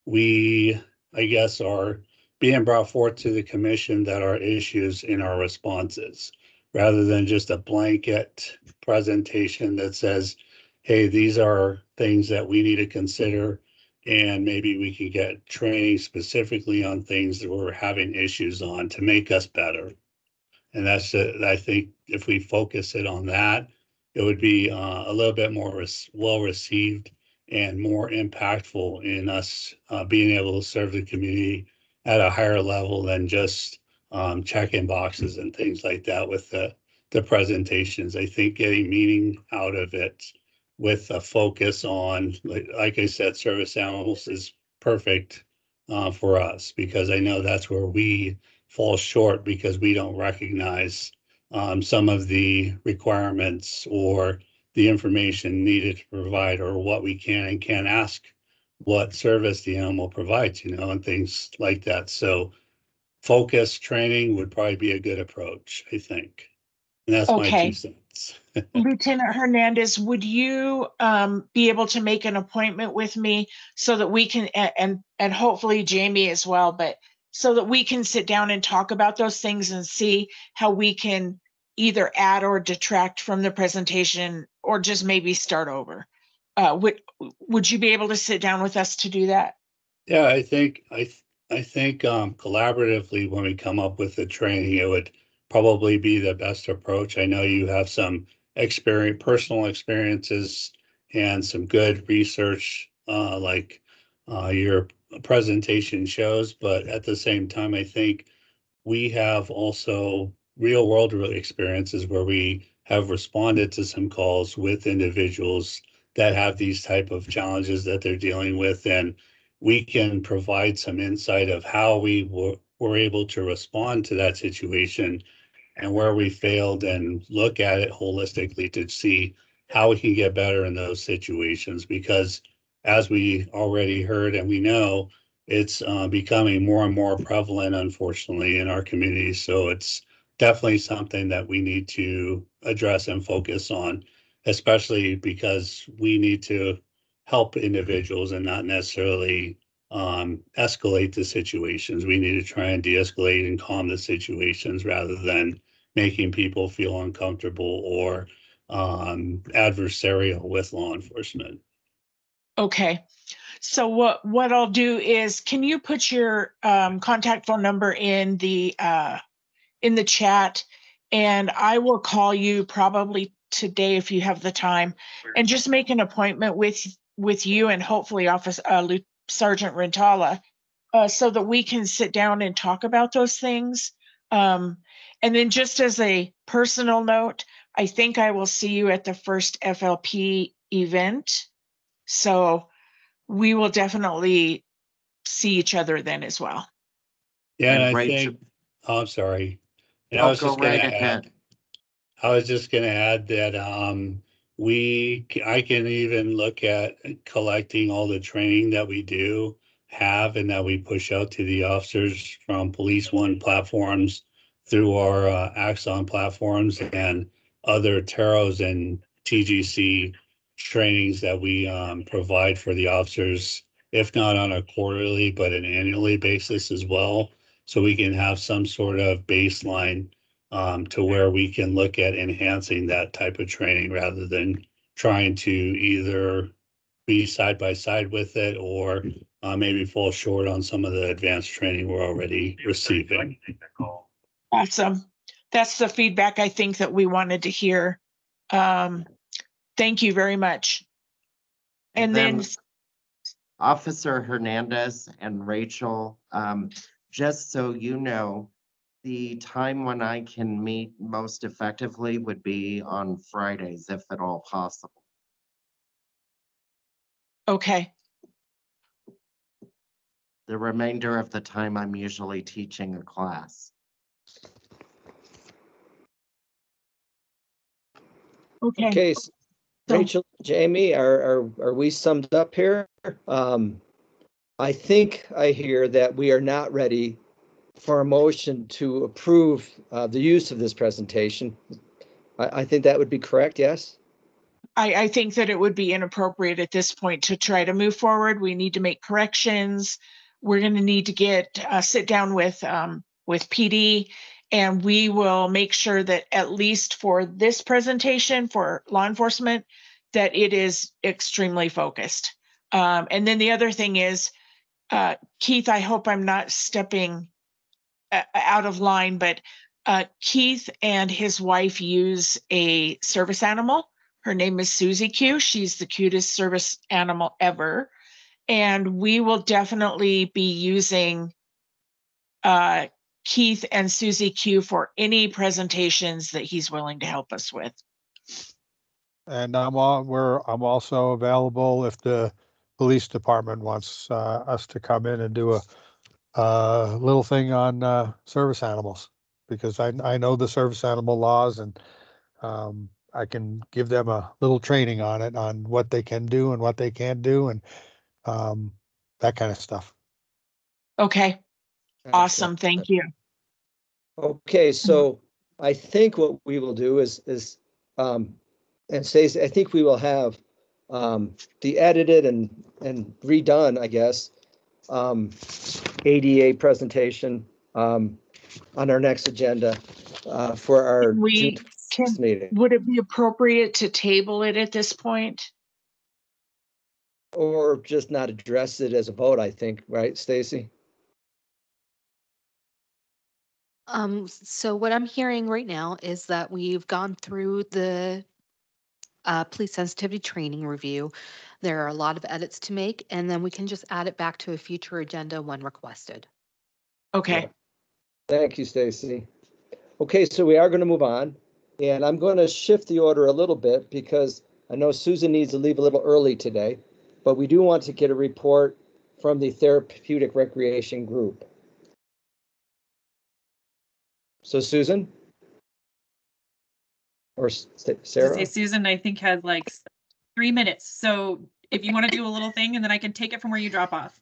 we, I guess, are being brought forth to the commission that are issues in our responses, rather than just a blanket presentation that says, hey, these are things that we need to consider, and maybe we can get training specifically on things that we're having issues on to make us better. And I think if we focus it on that, it would be a little bit more well received and more impactful in us being able to serve the community at a higher level than just checking boxes and things like that with the presentations. I think getting meaning out of it with a focus on, like I said, service animals is perfect for us, because I know that's where we fall short, because we don't recognize some of the requirements or the information needed to provide, or what we can and can't ask what service the animal provides, and things like that. So focused training would probably be a good approach, I think. And that's my 2 Okay. cents. Lieutenant Hernandez, would you be able to make an appointment with me so that we can, and hopefully Jamie as well, but so that we can sit down and talk about those things and see how we can either add or detract from the presentation, or just maybe start over? Would you be able to sit down with us to do that? Yeah, I think collaboratively, when we come up with the training, it would probably be the best approach. I know you have some personal experiences, and some good research, like your presentation shows. But at the same time, I think we have also real world experiences where we have responded to some calls with individuals that have these type of challenges that they're dealing with, and we can provide some insight of how we were able to respond to that situation and where we failed, and look at it holistically to see how we can get better in those situations. Because as we already heard and we know, it's becoming more and more prevalent, unfortunately, in our community. So it's definitely something that we need to address and focus on, especially because we need to help individuals and not necessarily escalate the situations. We need to try and de-escalate and calm the situations, rather than making people feel uncomfortable or adversarial with law enforcement. Okay. So what I'll do is, can you put your contact phone number in the chat, and I will call you probably today if you have the time, and just make an appointment with you and hopefully Sergeant Rentala, so that we can sit down and talk about those things. And then, just as a personal note, I think I will see you at the first FLP event. So we will definitely see each other then as well. Yeah, and I Rachel, think, I'm sorry. And go right ahead. I was just gonna add that I can even look at collecting all the training that we have and that we push out to the officers from Police One platforms through our Axon platforms and other Taros and TGC trainings that we provide for the officers, if not on a quarterly, but an annually basis as well. So we can have some sort of baseline to where we can look at enhancing that type of training, rather than trying to either be side by side with it, or maybe fall short on some of the advanced training we're already receiving. Awesome. That's the feedback I think that we wanted to hear. Thank you very much. And then Officer Hernandez and Rachel, just so you know, the time when I can meet most effectively would be on Fridays, if at all possible. Okay. The remainder of the time, I'm usually teaching a class. Okay. Okay, Rachel, Jamie, are we summed up here? I think I hear that we are not ready for a motion to approve the use of this presentation. I think that would be correct, yes? I think that it would be inappropriate at this point to try to move forward. We need to make corrections. We're going to need to get sit down with PD, and we will make sure that at least for this presentation for law enforcement, that it is extremely focused. And then the other thing is, Keith, I hope I'm not stepping out of line, but Keith and his wife use a service animal. Her name is Susie Q. She's the cutest service animal ever. And we will definitely be using Keith and Susie Q for any presentations that he's willing to help us with. And I'm also available if the police department wants us to come in and do a little thing on service animals, because I know the service animal laws, and I can give them a little training on it, on what they can do and what they can't do, and that kind of stuff. Okay, awesome, thank you. Okay, so I think what we will do is and Stacey, I think we will have the edited and redone, I guess, ADA presentation on our next agenda for our June 26th meeting. Would it be appropriate to table it at this point? Or just not address it as a vote, I think, right, Stacey? So what I'm hearing right now is that we've gone through the police sensitivity training review. There are a lot of edits to make, and then we can just add it back to a future agenda when requested. Okay. Yeah. Thank you, Stacey. Okay, so we are going to move on, and I'm going to shift the order a little bit because I know Susan needs to leave a little early today, but we do want to get a report from the therapeutic recreation group. So Susan? Or Sarah? Say Susan, I think, has like 3 minutes. So if you want to do a little thing, and then I can take it from where you drop off.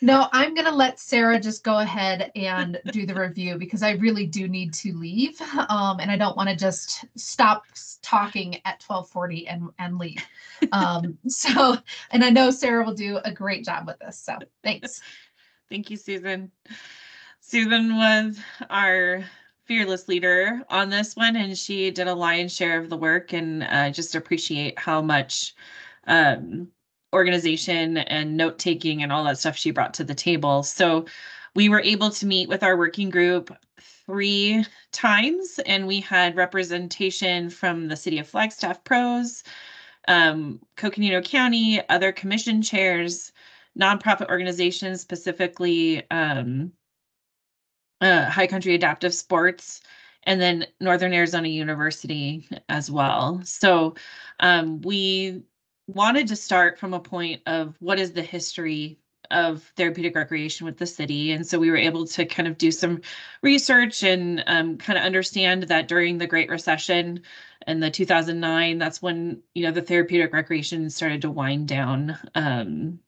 No, I'm going to let Sarah just go ahead and do the review because I really do need to leave. And I don't want to just stop talking at 12:40 and leave. So, and I know Sarah will do a great job with this. So thanks. Thank you, Susan. Susan was our fearless leader on this one, and she did a lion's share of the work, and just appreciate how much organization and note-taking and all that stuff she brought to the table. So we were able to meet with our working group 3 times, and we had representation from the City of Flagstaff pros, Coconino County, other commission chairs, nonprofit organizations, specifically High Country Adaptive Sports, and then Northern Arizona University as well. So we wanted to start from a point of what is the history of therapeutic recreation with the city. And so we were able to kind of do some research and kind of understand that during the Great Recession in the 2009, that's when, the therapeutic recreation started to wind down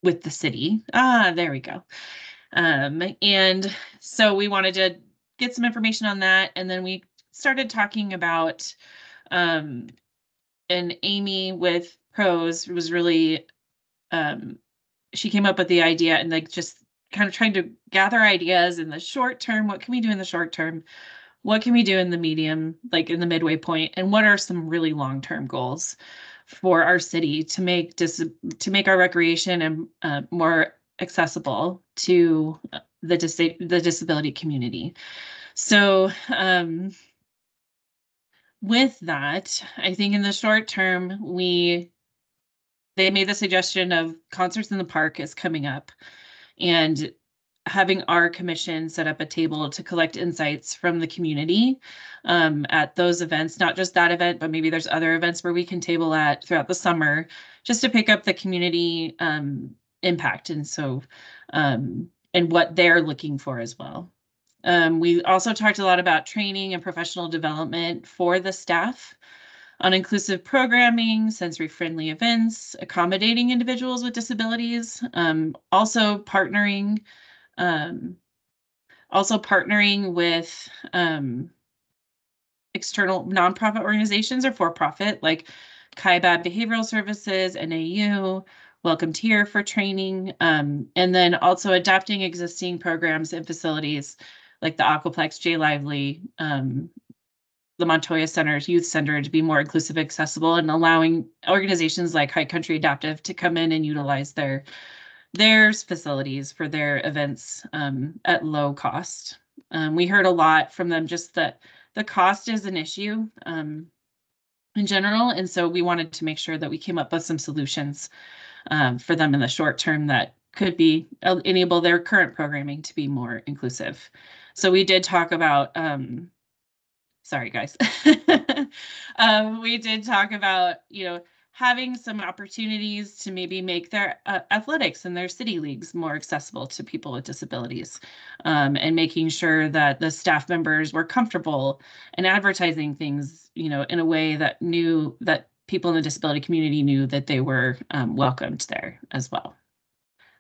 with the city. There we go. And so we wanted to get some information on that. And then we started talking about, and Amy with pros was really, she came up with the idea and like just kind of trying to gather ideas in the short term. What can we do in the short term? What can we do in the medium, like in the midway point? And what are some really long-term goals for our city to make our recreation and more accessible to the disability community? So with that, I think in the short term, they made the suggestion of concerts in the park is coming up, and having our commission set up a table to collect insights from the community at those events, not just that event, but maybe there's other events where we can table at throughout the summer, just to pick up the community impact. And so, and what they're looking for as well. We also talked a lot about training and professional development for the staff. on inclusive programming, sensory-friendly events, accommodating individuals with disabilities, also partnering with external nonprofit organizations or for-profit like KaiBad Behavioral Services, NAU, Welcome Here for training, and then also adapting existing programs and facilities like the Aquaplex, J Lively, the Montoya Center's Youth Center to be more inclusive, accessible, and allowing organizations like High Country Adaptive to come in and utilize their facilities for their events at low cost. We heard a lot from them just that the cost is an issue in general, and so we wanted to make sure that we came up with some solutions for them in the short term that could be enable their current programming to be more inclusive. So we did talk about sorry guys. We did talk about, having some opportunities to maybe make their athletics and their city leagues more accessible to people with disabilities, and making sure that the staff members were comfortable and advertising things, in a way that people in the disability community knew that they were welcomed there as well.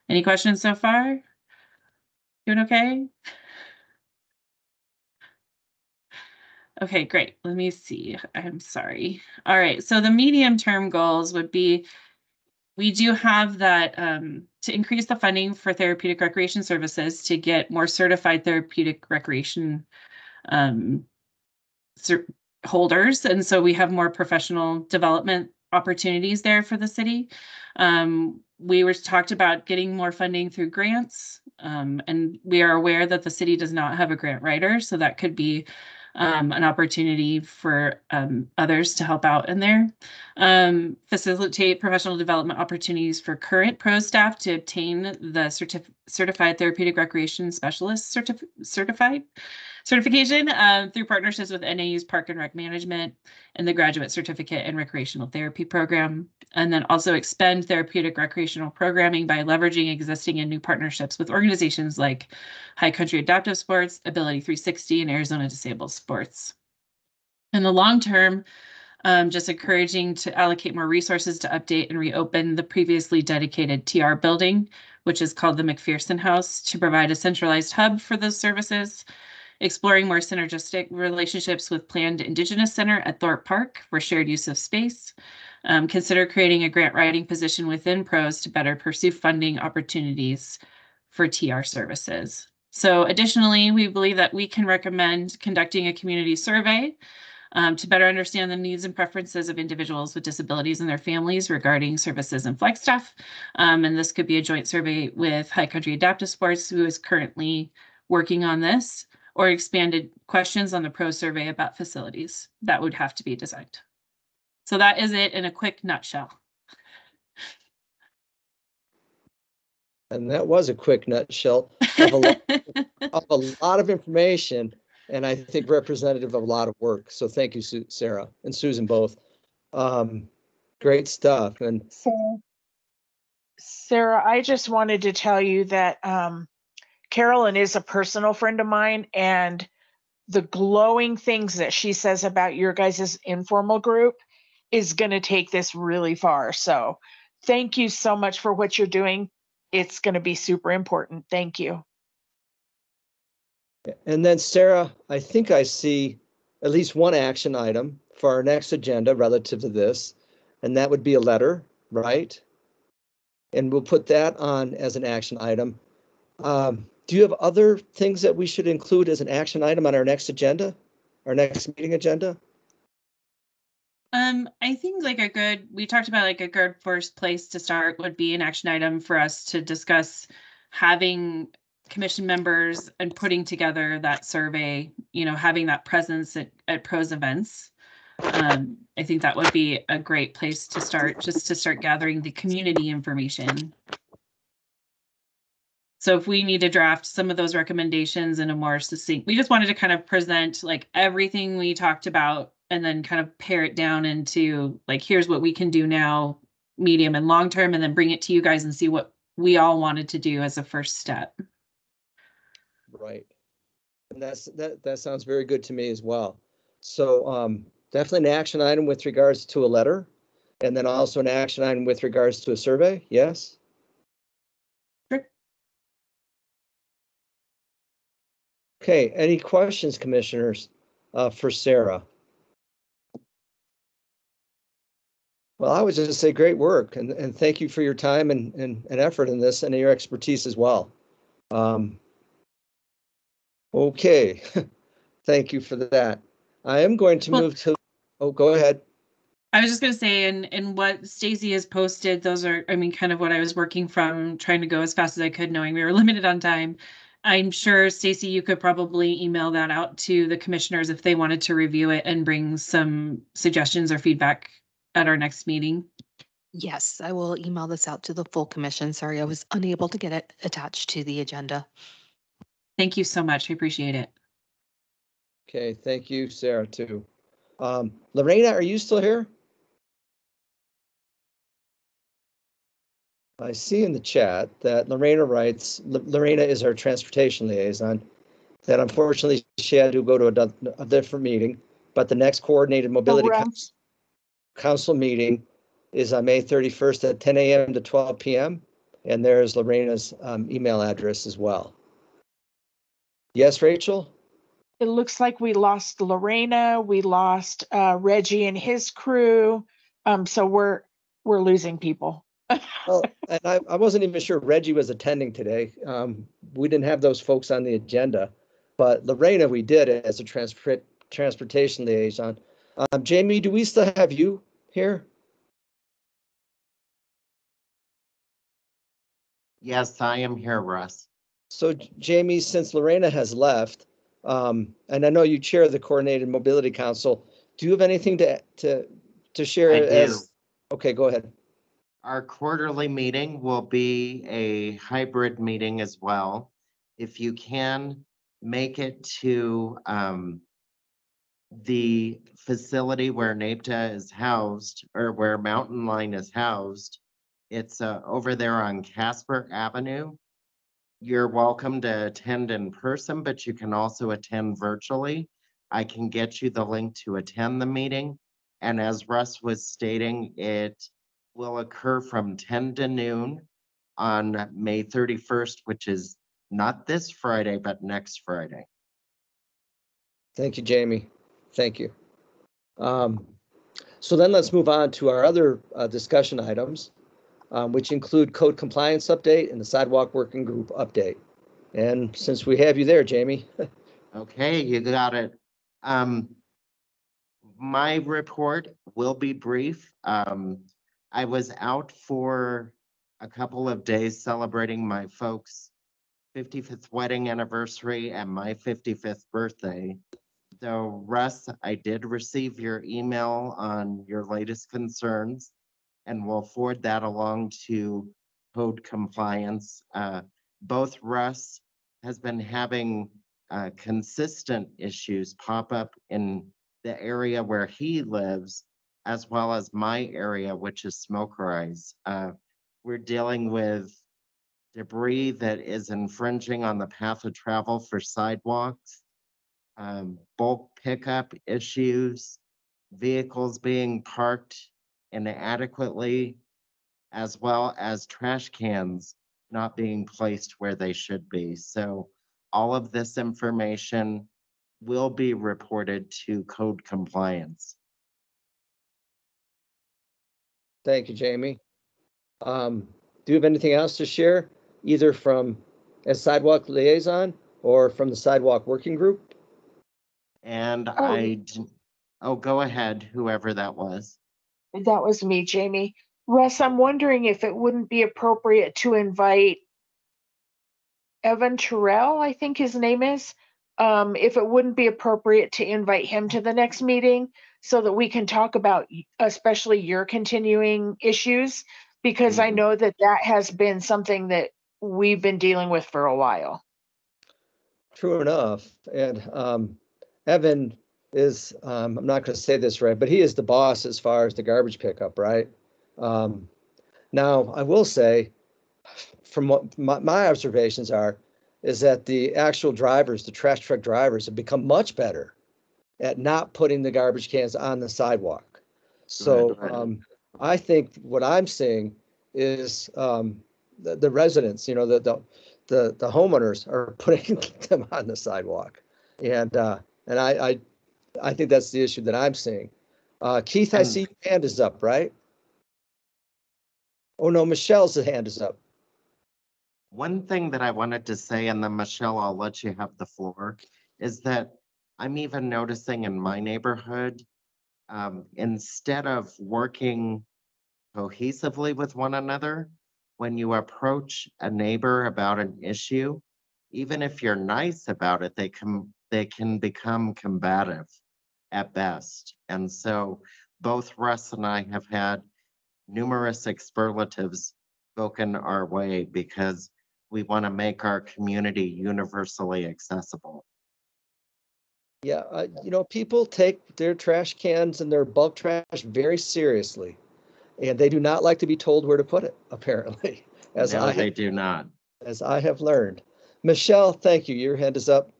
Any questions so far? Doing okay? Okay, great. Let me see. I'm sorry. All right, so the medium-term goals would be, we do have that to increase the funding for therapeutic recreation services to get more certified therapeutic recreation holders. And so we have more professional development opportunities there for the city. We were talked about getting more funding through grants, and we are aware that the city does not have a grant writer, so that could be an opportunity for others to help out in there. Facilitate professional development opportunities for current pro staff to obtain the certified therapeutic recreation specialist certification through partnerships with NAU's Park and Rec Management and the Graduate Certificate in Recreational Therapy Program. And then also expand therapeutic recreational programming by leveraging existing and new partnerships with organizations like High Country Adaptive Sports, Ability 360, and Arizona Disabled Sports. In the long term, just encouraging to allocate more resources to update and reopen the previously dedicated TR building, which is called the McPherson House, to provide a centralized hub for those services. Exploring more synergistic relationships with planned Indigenous Center at Thorpe Park for shared use of space. Consider creating a grant writing position within PROS to better pursue funding opportunities for TR services. So additionally, we believe that we can recommend conducting a community survey to better understand the needs and preferences of individuals with disabilities and their families regarding services in Flagstaff. And this could be a joint survey with High Country Adaptive Sports, who is currently working on this, or expanded questions on the PRO survey about facilities that would have to be designed. So that is it in a quick nutshell. And that was a quick nutshell of a lot of information, and I think representative of a lot of work. So thank you, Sarah and Susan, both. Great stuff. And So, Sarah, I just wanted to tell you that Carolyn is a personal friend of mine, and the glowing things that she says about your guys' informal group is going to take this really far. So thank you so much for what you're doing. It's going to be super important. Thank you. And then Sarah, I think I see at least one action item for our next agenda relative to this, and that would be a letter, right? And we'll put that on as an action item. Do you have other things that we should include as an action item on our next agenda, our next meeting agenda? I think we talked about like a good first place to start would be an action item for us to discuss having commission members and putting together that survey, having that presence at PROS events. I think that would be a great place to start, just to start gathering the community information. So if we need to draft some of those recommendations in a more succinct, we just wanted to kind of present like everything we talked about and then kind of pare it down into like, here's what we can do now, medium and long term, and then bring it to you guys and see what we all wanted to do as a first step. Right. And that sounds very good to me as well. So Definitely an action item with regards to a letter, and then also an action item with regards to a survey, yes? Sure. Okay, any questions, commissioners, for Sarah? Well, I would just say great work, and thank you for your time and effort in this and your expertise as well. Okay, thank you for that. I am going to move to, oh, go ahead. I was just gonna say, and what Stacy has posted, those are, I mean, kind of what I was working from, trying to go as fast as I could, knowing we were limited on time. I'm sure, Stacy, you could probably email that out to the commissioners if they wanted to review it and bring some suggestions or feedback at our next meeting. Yes, I will email this out to the full commission. Sorry, I was unable to get it attached to the agenda. Thank you so much. I appreciate it. Okay, thank you, Sarah, too. Lorena, are you still here? I see in the chat that Lorena writes, Lorena is our transportation liaison, that unfortunately she had to go to a different meeting, but the next coordinated mobility council meeting is on May 31st at 10 a.m. to 12 p.m. And there's Lorena's email address as well. Yes, Rachel? It looks like we lost Lorena, we lost Reggie and his crew. So we're losing people. Well, and I wasn't even sure Reggie was attending today. We didn't have those folks on the agenda, but Lorena, we did as a transportation liaison. Jamie, do we still have you here? Yes, I am here, Russ. So Jamie, since Lorena has left, and I know you chair the Coordinated Mobility Council, do you have anything to share? I do. Okay, go ahead. Our quarterly meeting will be a hybrid meeting as well. If you can make it to the facility where NAPTA is housed, or where Mountain Line is housed, it's over there on Casper Avenue. You're welcome to attend in person, but you can also attend virtually. I can get you the link to attend the meeting. And as Russ was stating, it will occur from 10 to noon on May 31st, which is not this Friday, but next Friday. Thank you, Jamie. Thank you. So then let's move on to our other discussion items, which include code compliance update and the sidewalk working group update. And since we have you there, Jamie. Okay, you got it. My report will be brief. I was out for a couple of days celebrating my folks' 55th wedding anniversary and my 55th birthday. So Russ, I did receive your email on your latest concerns, and we'll forward that along to code compliance. Both Russ has been having consistent issues pop up in the area where he lives, as well as my area, which is Smoke Rise. We're dealing with debris that is infringing on the path of travel for sidewalks, bulk pickup issues, vehicles being parked inadequately, as well as trash cans not being placed where they should be. So all of this information will be reported to code compliance. Thank you, Jamie. Do you have anything else to share, either from as sidewalk liaison or from the sidewalk working group? And go ahead, whoever that was. That was me, Jamie. Russ, I'm wondering if it wouldn't be appropriate to invite Evan Terrell, I think his name is, if it wouldn't be appropriate to invite him to the next meeting so that we can talk about especially your continuing issues, because I know that has been something that we've been dealing with for a while. True enough. And Evan is, I'm not going to say this right, but he is the boss as far as the garbage pickup, right? Now, I will say, from what my observations are, is that the actual drivers, the trash truck drivers, have become much better at not putting the garbage cans on the sidewalk. So I think what I'm seeing is the residents, you know, the homeowners are putting them on the sidewalk, and I think that's the issue that I'm seeing. Keith, I see your hand is up, right? Oh no, Michelle's hand is up. One thing that I wanted to say, and then Michelle, I'll let you have the floor, is that I'm even noticing in my neighborhood, instead of working cohesively with one another, when you approach a neighbor about an issue, even if you're nice about it, they can become combative at best. And so both Russ and I have had numerous superlatives spoken our way because we want to make our community universally accessible. Yeah, you know, people take their trash cans and their bulk trash very seriously, and they do not like to be told where to put it, apparently, No, they do not. As I have learned. Michelle, thank you. Your hand is up.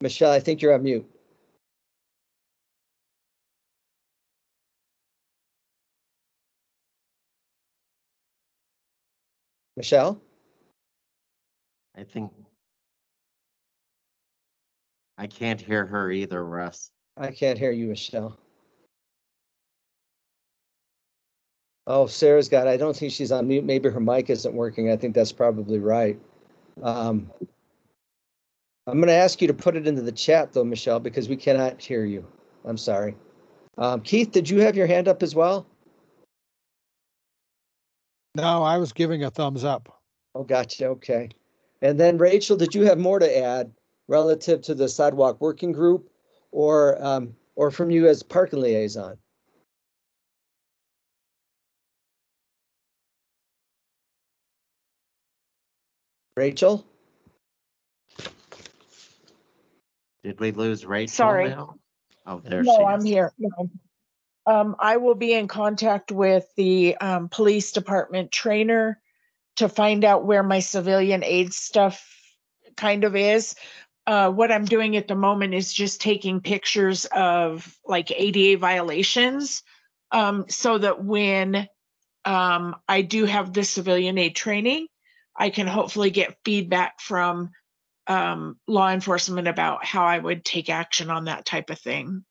Michelle, I think you're on mute. Michelle? I think I can't hear her either, Russ. I can't hear you, Michelle. Oh, Sarah's got, I don't think she's on mute. Maybe her mic isn't working. I think that's probably right. I'm going to ask you to put it into the chat though, Michelle, because we cannot hear you. I'm sorry. Keith, did you have your hand up as well? No, I was giving a thumbs up. Oh, gotcha. Okay. And then Rachel, did you have more to add relative to the sidewalk working group or from you as parking liaison? Rachel? Did we lose Rachel Sorry. now? Oh, there she No, is. I'm here. No. I will be in contact with the police department trainer to find out where my civilian aid stuff kind of is. What I'm doing at the moment is just taking pictures of like ADA violations, so that when I do have the civilian aid training, I can hopefully get feedback from law enforcement about how I would take action on that type of thing.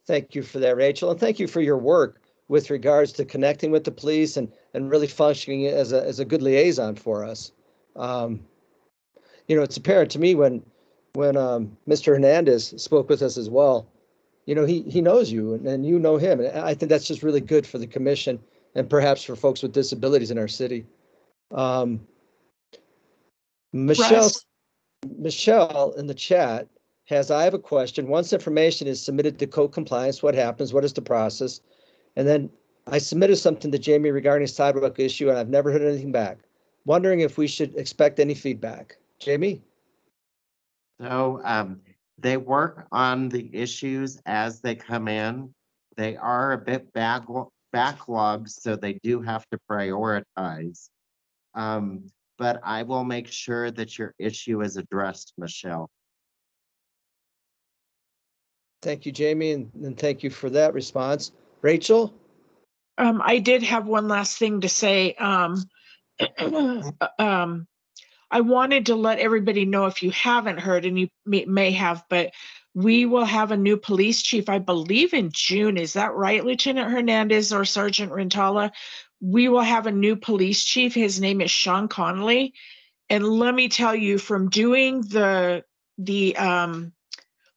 Thank you for that, Rachel. And thank you for your work with regards to connecting with the police and really functioning as a good liaison for us. You know, it's apparent to me when Mr. Hernandez spoke with us as well, you know, he knows you and you know him. And I think that's just really good for the commission and perhaps for folks with disabilities in our city. Michelle in the chat I have a question. Once information is submitted to code compliance, what happens? What is the process? And then I submitted something to Jamie regarding a sidewalk issue and I've never heard anything back. Wondering if we should expect any feedback. Jamie? So they work on the issues as they come in. They are a bit backlogged, so they do have to prioritize. But I will make sure that your issue is addressed, Michelle. Thank you, Jamie, and thank you for that response. Rachel? I did have one last thing to say. I wanted to let everybody know, if you haven't heard, and you may have, but we will have a new police chief, I believe in June. Is that right, Lieutenant Hernandez or Sergeant Rentala? We will have a new police chief. His name is Sean Connolly. And let me tell you, from doing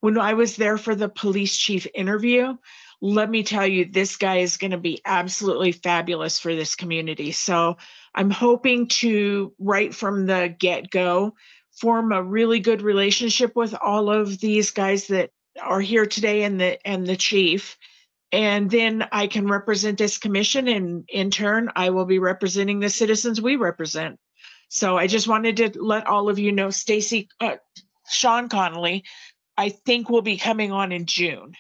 when I was there for the police chief interview, let me tell you, this guy is going to be absolutely fabulous for this community. So I'm hoping to, right from the get-go, form a really good relationship with all of these guys that are here today and the chief. And then I can represent this commission, and in turn, I will be representing the citizens we represent. So I just wanted to let all of you know, Sean Connolly, I think will be coming on in June.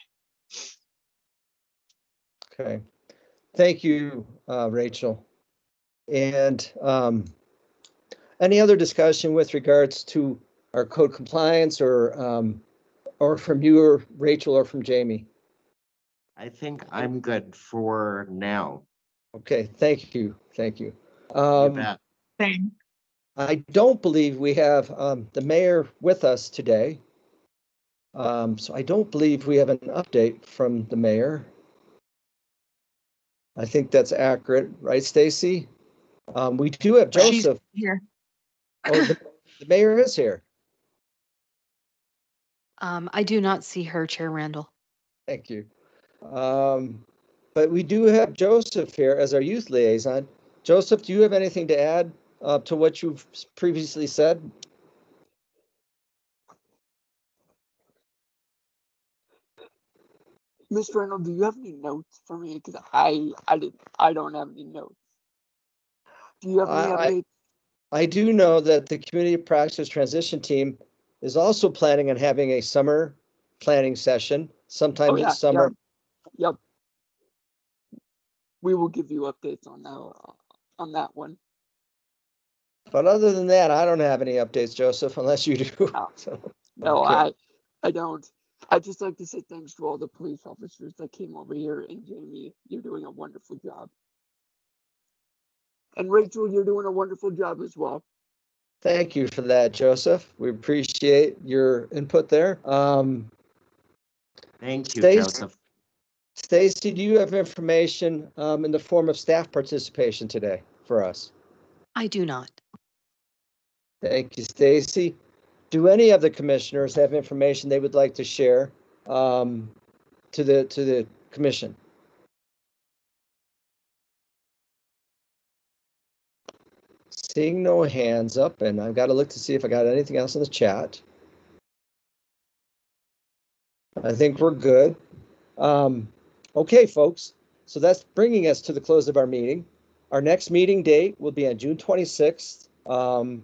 Okay. Thank you, Rachel. And any other discussion with regards to our code compliance or from you or Rachel or from Jamie? I think I'm good for now. Okay, thank you. Thank you. You bet. Same. I don't believe we have the mayor with us today. So I don't believe we have an update from the mayor. I think that's accurate, right, Stacy? We do have She's Joseph. here. Oh, the mayor is here. I do not see her, Chair Randall. Thank you. But we do have Joseph here as our youth liaison. Joseph, do you have anything to add to what you've previously said? Mr. Reynolds, do you have any notes for me? Because I don't have any notes. Do you have any updates? I do know that the community practice transition team is also planning on having a summer planning session sometime this summer. Yep. We will give you updates on that one. But other than that, I don't have any updates, Joseph, unless you do. No, So, no, okay. I don't. I'd just like to say thanks to all the police officers that came over here, and Jamie, you're doing a wonderful job. And Rachel, you're doing a wonderful job as well. Thank you for that, Joseph. We appreciate your input there. Thank you, Stacy, Joseph. Stacy, do you have information in the form of staff participation today for us? I do not. Thank you, Stacy. Do any of the commissioners have information they would like to share to the commission? Seeing no hands up, and I've got to look to see if I got anything else in the chat. I think we're good. Okay, folks. So that's bringing us to the close of our meeting. Our next meeting date will be on June 26th from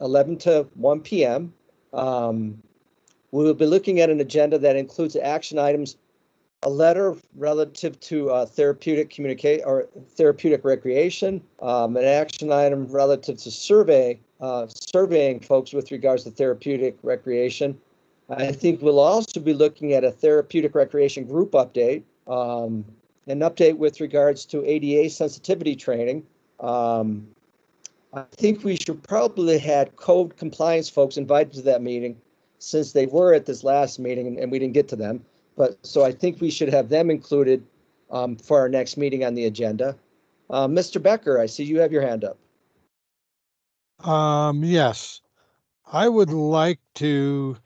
11 to 1 p.m. We will be looking at an agenda that includes action items, a letter relative to therapeutic communicate or therapeutic recreation, an action item relative to surveying folks with regards to therapeutic recreation. I think we'll also be looking at a therapeutic recreation group update, an update with regards to ADA sensitivity training. I think we should probably had code compliance folks invited to that meeting since they were at this last meeting and we didn't get to them. But so I think we should have them included for our next meeting on the agenda. Mr. Becker, I see you have your hand up. Yes, I would like to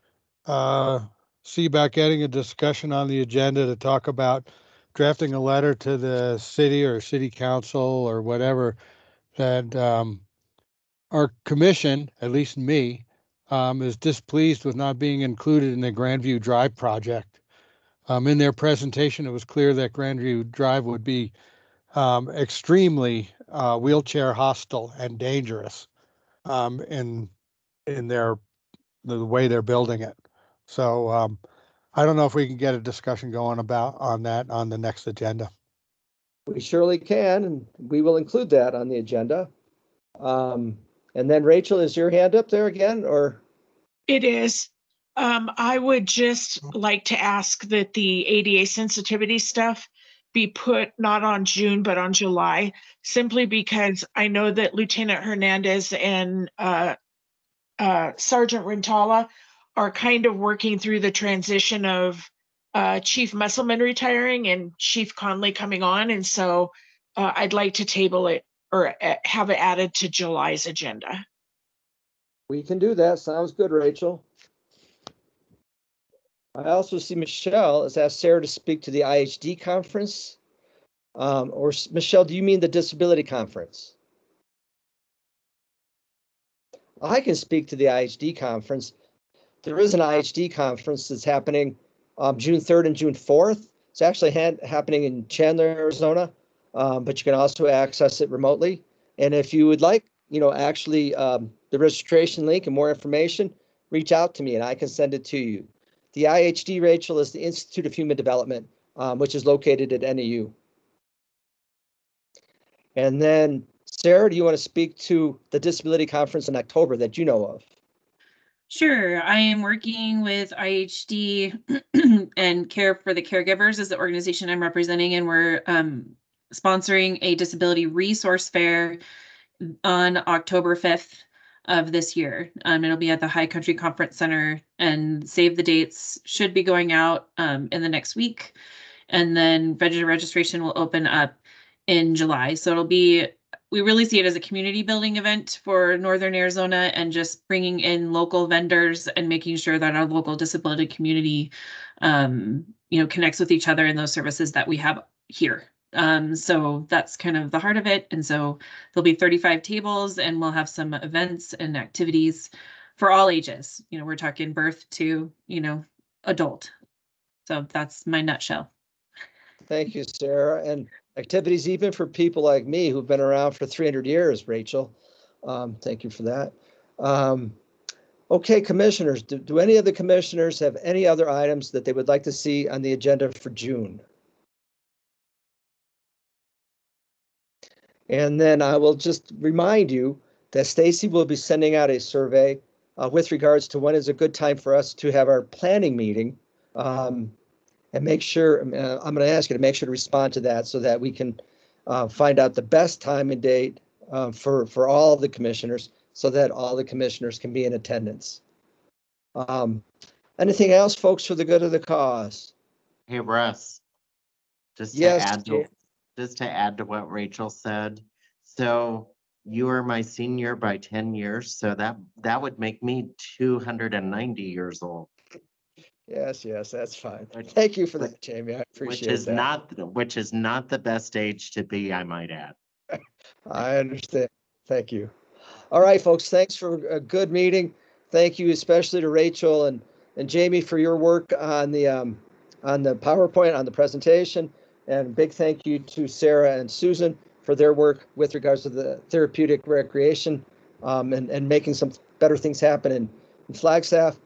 see about getting a discussion on the agenda to talk about drafting a letter to the city or city council or whatever that our commission, at least me, is displeased with not being included in the Grandview Drive project. In their presentation, it was clear that Grandview Drive would be extremely wheelchair hostile and dangerous in the way they're building it. So I don't know if we can get a discussion going on that on the next agenda. We surely can, and we will include that on the agenda. And then Rachel, is your hand up there again, or? It is. I would just like to ask that the ADA sensitivity stuff be put not on June, but on July, simply because I know that Lieutenant Hernandez and Sergeant Rintala are kind of working through the transition of Chief Musselman retiring and Chief Conley coming on. And so I'd like to table it or have it added to July's agenda. We can do that. Sounds good, Rachel. I also see Michelle has asked Sarah to speak to the IHD conference. Or Michelle, do you mean the disability conference? I can speak to the IHD conference. There is an IHD conference that's happening June 3rd and June 4th. It's actually happening in Chandler, Arizona, but you can also access it remotely. And if you would like, actually the registration link and more information, reach out to me and I can send it to you. The IHD, Rachel, is the Institute of Human Development, which is located at NAU. And then Sarah, do you want to speak to the disability conference in October that you know of? Sure. I am working with IHD and Care for the Caregivers is the organization I'm representing, and we're sponsoring a disability resource fair on October 5th of this year. It'll be at the High Country Conference Center, and save the dates should be going out in the next week. And then visitor registration will open up in July. So we really see it as a community building event for Northern Arizona, and just bringing in local vendors and making sure that our local disability community, connects with each other in those services that we have here. So that's kind of the heart of it. And so there'll be 35 tables, and we'll have some events and activities for all ages. We're talking birth to, adult. So that's my nutshell. Thank you, Sarah. And activities even for people like me who've been around for 300 years, Rachel. Thank you for that. Okay, commissioners, do any of the commissioners have any other items that they would like to see on the agenda for June? And then I will just remind you that Stacy will be sending out a survey with regards to when is a good time for us to have our planning meeting. And make sure, I'm going to ask you to make sure to respond to that so that we can find out the best time and date for all the commissioners, so that all the commissioners can be in attendance. Anything else, folks, for the good of the cause? Hey, Russ, just to Yes, add to, just to add to what Rachel said. So you are my senior by 10 years. So that would make me 290 years old. Yes, that's fine. Thank you for that, Jamie. I appreciate that. Which is not the best age to be, I might add. I understand. Thank you. All right, folks, thanks for a good meeting. Thank you especially to Rachel and Jamie for your work on the PowerPoint, on the presentation. And big thank you to Sarah and Susan for their work with regards to the therapeutic recreation and making some better things happen in Flagstaff.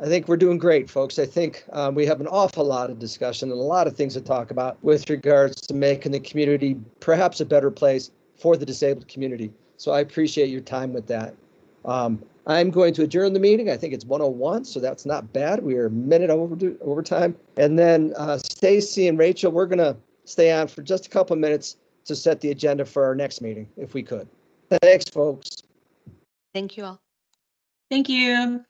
I think we're doing great, folks. I think we have an awful lot of discussion and a lot of things to talk about with regards to making the community perhaps a better place for the disabled community. So I appreciate your time with that. I'm going to adjourn the meeting. I think it's 1:01, so that's not bad. We are a minute over time. And then Stacy and Rachel, we're going to stay on for just a couple of minutes to set the agenda for our next meeting, if we could. Thanks, folks. Thank you all. Thank you.